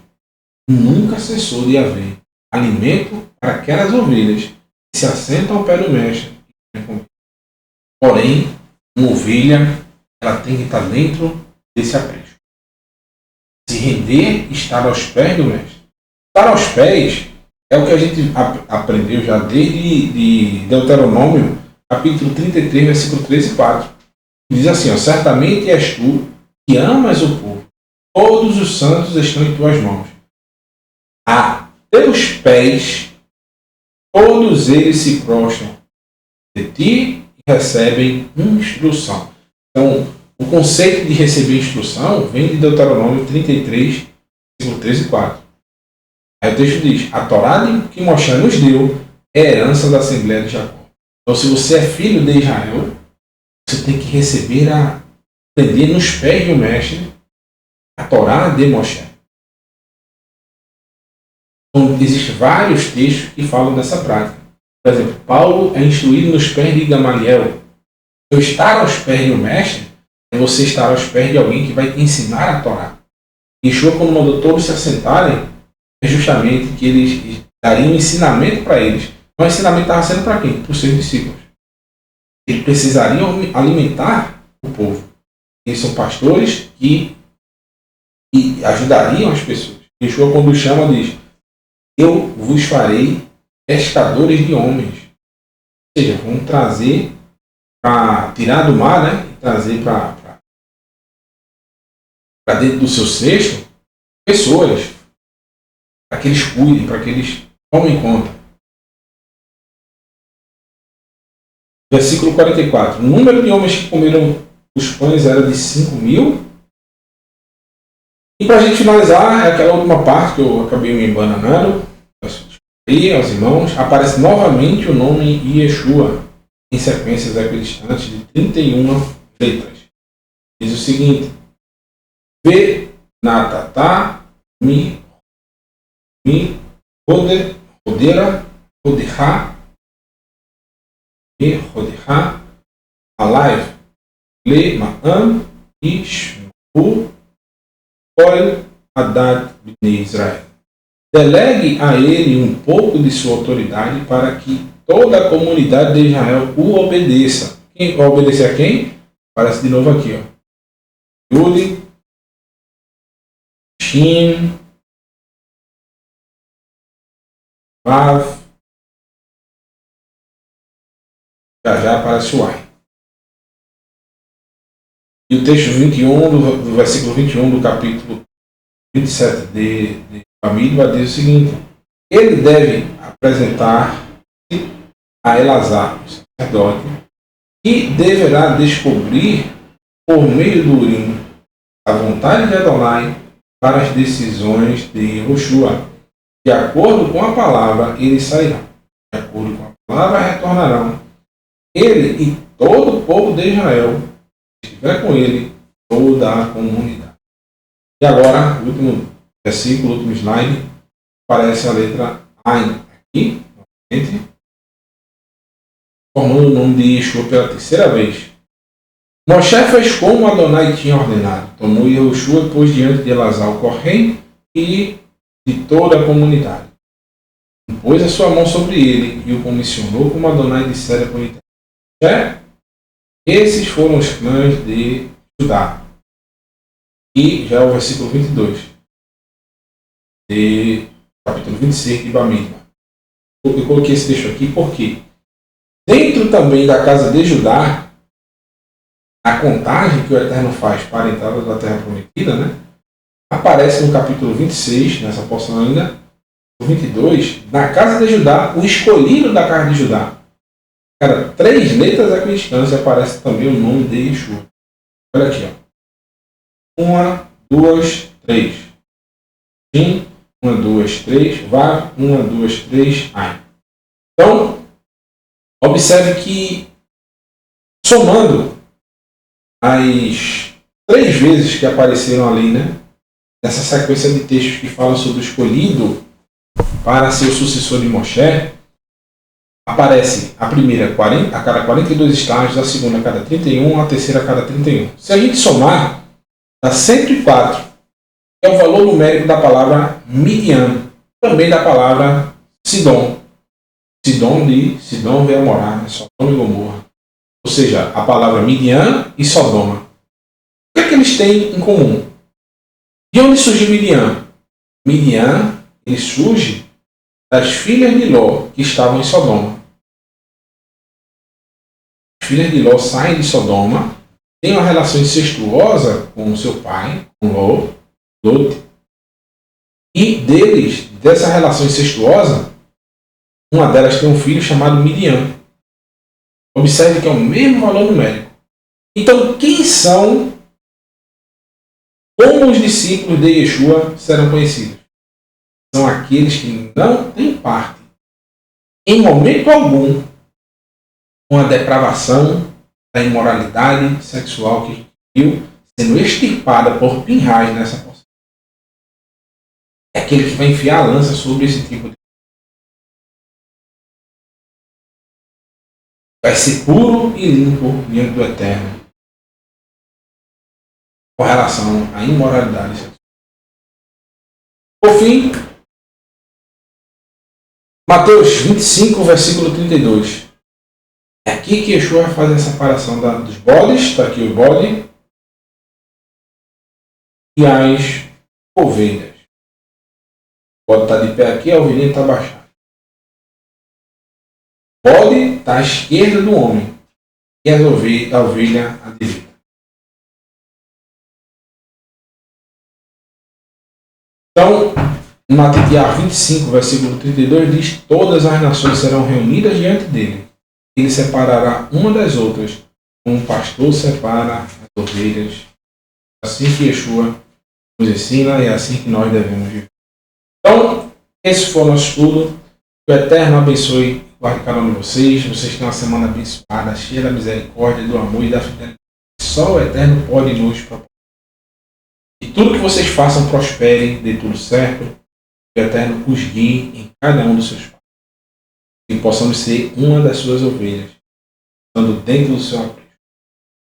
nunca cessou de haver alimento para aquelas ovelhas que se assentam ao pé do mestre. Porém, uma ovelha, ela tem que estar dentro desse aprisco. Se render, estar aos pés do mestre. Estar aos pés é o que a gente aprendeu já desde Deuteronômio, capítulo 33, versículo 3 e 4. Diz assim, certamente és tu que amas o povo. Todos os santos estão em tuas mãos. A teus pés, todos eles se prostram de ti e recebem instrução. Então, o conceito de receber instrução vem de Deuteronômio 33, versículo 3 e 4. Aí o texto diz, a Torá que Moshe nos deu é a herança da Assembleia de Jacó. Então, se você é filho de Israel, você tem que aprender nos pés do mestre a Torá de Moshe. Então, existem vários textos que falam dessa prática. Por exemplo, Paulo é instruído nos pés de Gamaliel. Então, estar aos pés do mestre é você estar aos pés de alguém que vai te ensinar a Torá. Yeshua, quando mandou todos se assentarem, é justamente que eles dariam um ensinamento para eles. Mas o ensinamento estava sendo para quem? Para os seus discípulos. Eles precisariam alimentar o povo. Eles são pastores que ajudariam as pessoas. Yeshua, quando chama, diz, eu vos farei pescadores de homens. Ou seja, vão trazer para tirar do mar, né? E trazer para dentro do seu cesto pessoas. Para que eles cuidem, para que eles tomem conta. Versículo 44. O número de homens que comeram os pães era de 5.000. E para a gente finalizar, é aquela última parte que eu acabei me embananando. E aos irmãos, aparece novamente o nome Yeshua em sequências equidistantes de 31 letras. Diz o seguinte: Ve natatá mi rodera roderá alive le ma'am ishmu kol hadad bnei Israel. Delegue a ele um pouco de sua autoridade para que toda a comunidade de Israel o obedeça. Quem vai obedecer a quem? Aparece de novo aqui, ó. Yud, Shin, Vav, Já já aparece o ai. E o texto 21, do versículo 21 do capítulo 27 de Família diz o seguinte: ele deve apresentar-se a Elazar, o sacerdote, e deverá descobrir, por meio do Urim, a vontade de Adonai para as decisões de Yoshua. De acordo com a palavra, ele sairá. De acordo com a palavra, retornarão. Ele e todo o povo de Israel, se estiver com ele, toda a comunidade. E agora, o último versículo, o último slide, aparece a letra Ain. Aqui, novamente, formando o nome de Yeshua pela terceira vez. Moshe fez como Adonai tinha ordenado. Tomou Yoshua e pôs diante de Elazar o Corém e de toda a comunidade. Pôs a sua mão sobre ele e o comissionou como Adonai dissera por ele. Esses foram os clãs de Judá. E já é o versículo 22 de capítulo 26 de Bamidbar. Eu coloquei esse texto aqui porque dentro também da casa de Judá, a contagem que o Eterno faz para a entrada da Terra Prometida, aparece no capítulo 26, nessa porção ainda, no 22, na casa de Judá, o escolhido da casa de Judá. Cara, 3 letras à distância aparece também o nome de Yeshua. Olha aqui, ó. 1, 2, 3. Sim, 1, 2, 3. Vav, 1, 2, 3. Ai. Então, observe que, somando as 3 vezes que apareceram ali, nessa sequência de textos que falam sobre o escolhido para ser o sucessor de Moshe, aparece a primeira a cada 42 estágios, a segunda a cada 31, a terceira a cada 31. Se a gente somar, dá 104, que é o valor numérico da palavra Midian, também da palavra Sidom. Sidom veio a morar, Sodoma e Gomorra. Ou seja, a palavra Midian e Sodoma. O que é que eles têm em comum? De onde surgiu Midian? Midian, ele surge das filhas de Ló que estavam em Sodoma. As filhas de Ló saem de Sodoma, têm uma relação incestuosa com seu pai, com Lot, e dessa relação incestuosa, uma delas tem um filho chamado Midian. Observe que é o mesmo valor numérico. Então, quem são, como os discípulos de Yeshua serão conhecidos? São aqueles que não têm parte, em momento algum, com a depravação da imoralidade sexual que viu sendo extirpada por Pinhas nessa porção. É aquele que vai enfiar a lança sobre esse tipo de vai ser puro e limpo diante do Eterno com relação à imoralidade sexual. Por fim, Mateus 25, versículo 32. É aqui que Yeshua vai fazer a separação dos bodes, está aqui o bode, e as ovelhas. O bode está de pé aqui, a ovelhinha está abaixada. O bode está à esquerda do homem e a ovelha à direita. Então, em Mateus 25, versículo 32, diz: todas as nações serão reunidas diante dele. Ele separará uma das outras, como um pastor separa as ovelhas. Assim que Yeshua nos ensina e é assim que nós devemos viver. Então, esse foi o nosso estudo. Que o Eterno abençoe, guarde cada um de vocês. Vocês tenham uma semana abençoada, cheia da misericórdia, do amor e da fidelidade. Só o Eterno pode nos proporcionar. E tudo que vocês façam prospere, dê tudo certo. Que o Eterno os guie em cada um dos seus passos. E possamos ser uma das suas ovelhas, estando dentro do seu aprisco.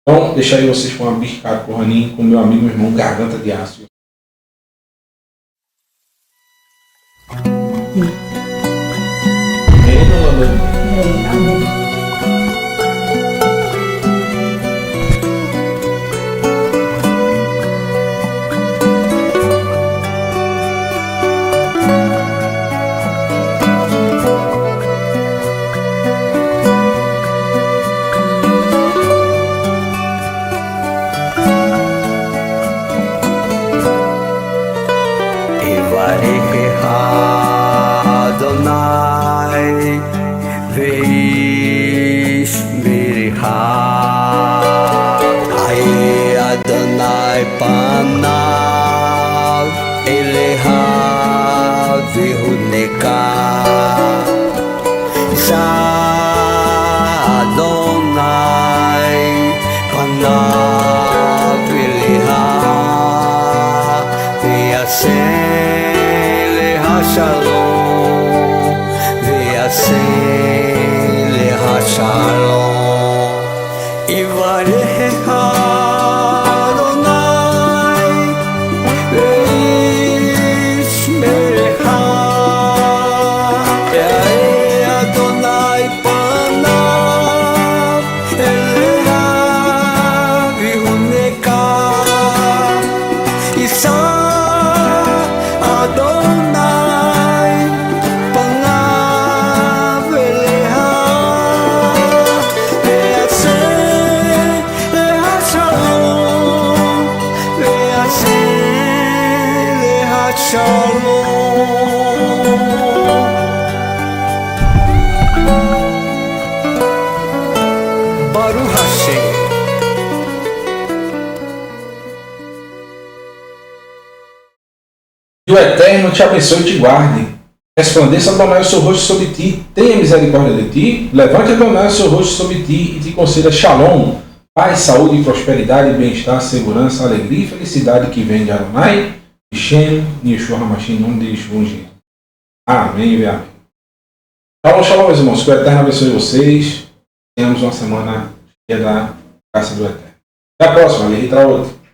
Então, deixarei vocês com a Birkat Kohanim, com meu amigo e irmão Garganta de Aço. Amém. panav eleha vihuneka Adonai panav eleha v'yaseh leha shalom v'yaseh leha shalom Yivarecha Baruch Hashem. E o Eterno te abençoe e te guarde. Resplandeça Adonai o seu rosto sobre ti, tenha misericórdia de ti, levante Adonai o seu rosto sobre ti e te conceda Shalom, paz, saúde, prosperidade, bem-estar, segurança, alegria e felicidade que vem de Adonai, de Shem, Yeshua HaMashiach, em nome de Yeshua. Amém e amém. Shalom, shalom, meus irmãos. Que o Eterno abençoe vocês. Tenhamos uma semana cheia da graça do Eterno. Até a próxima. Lei outra.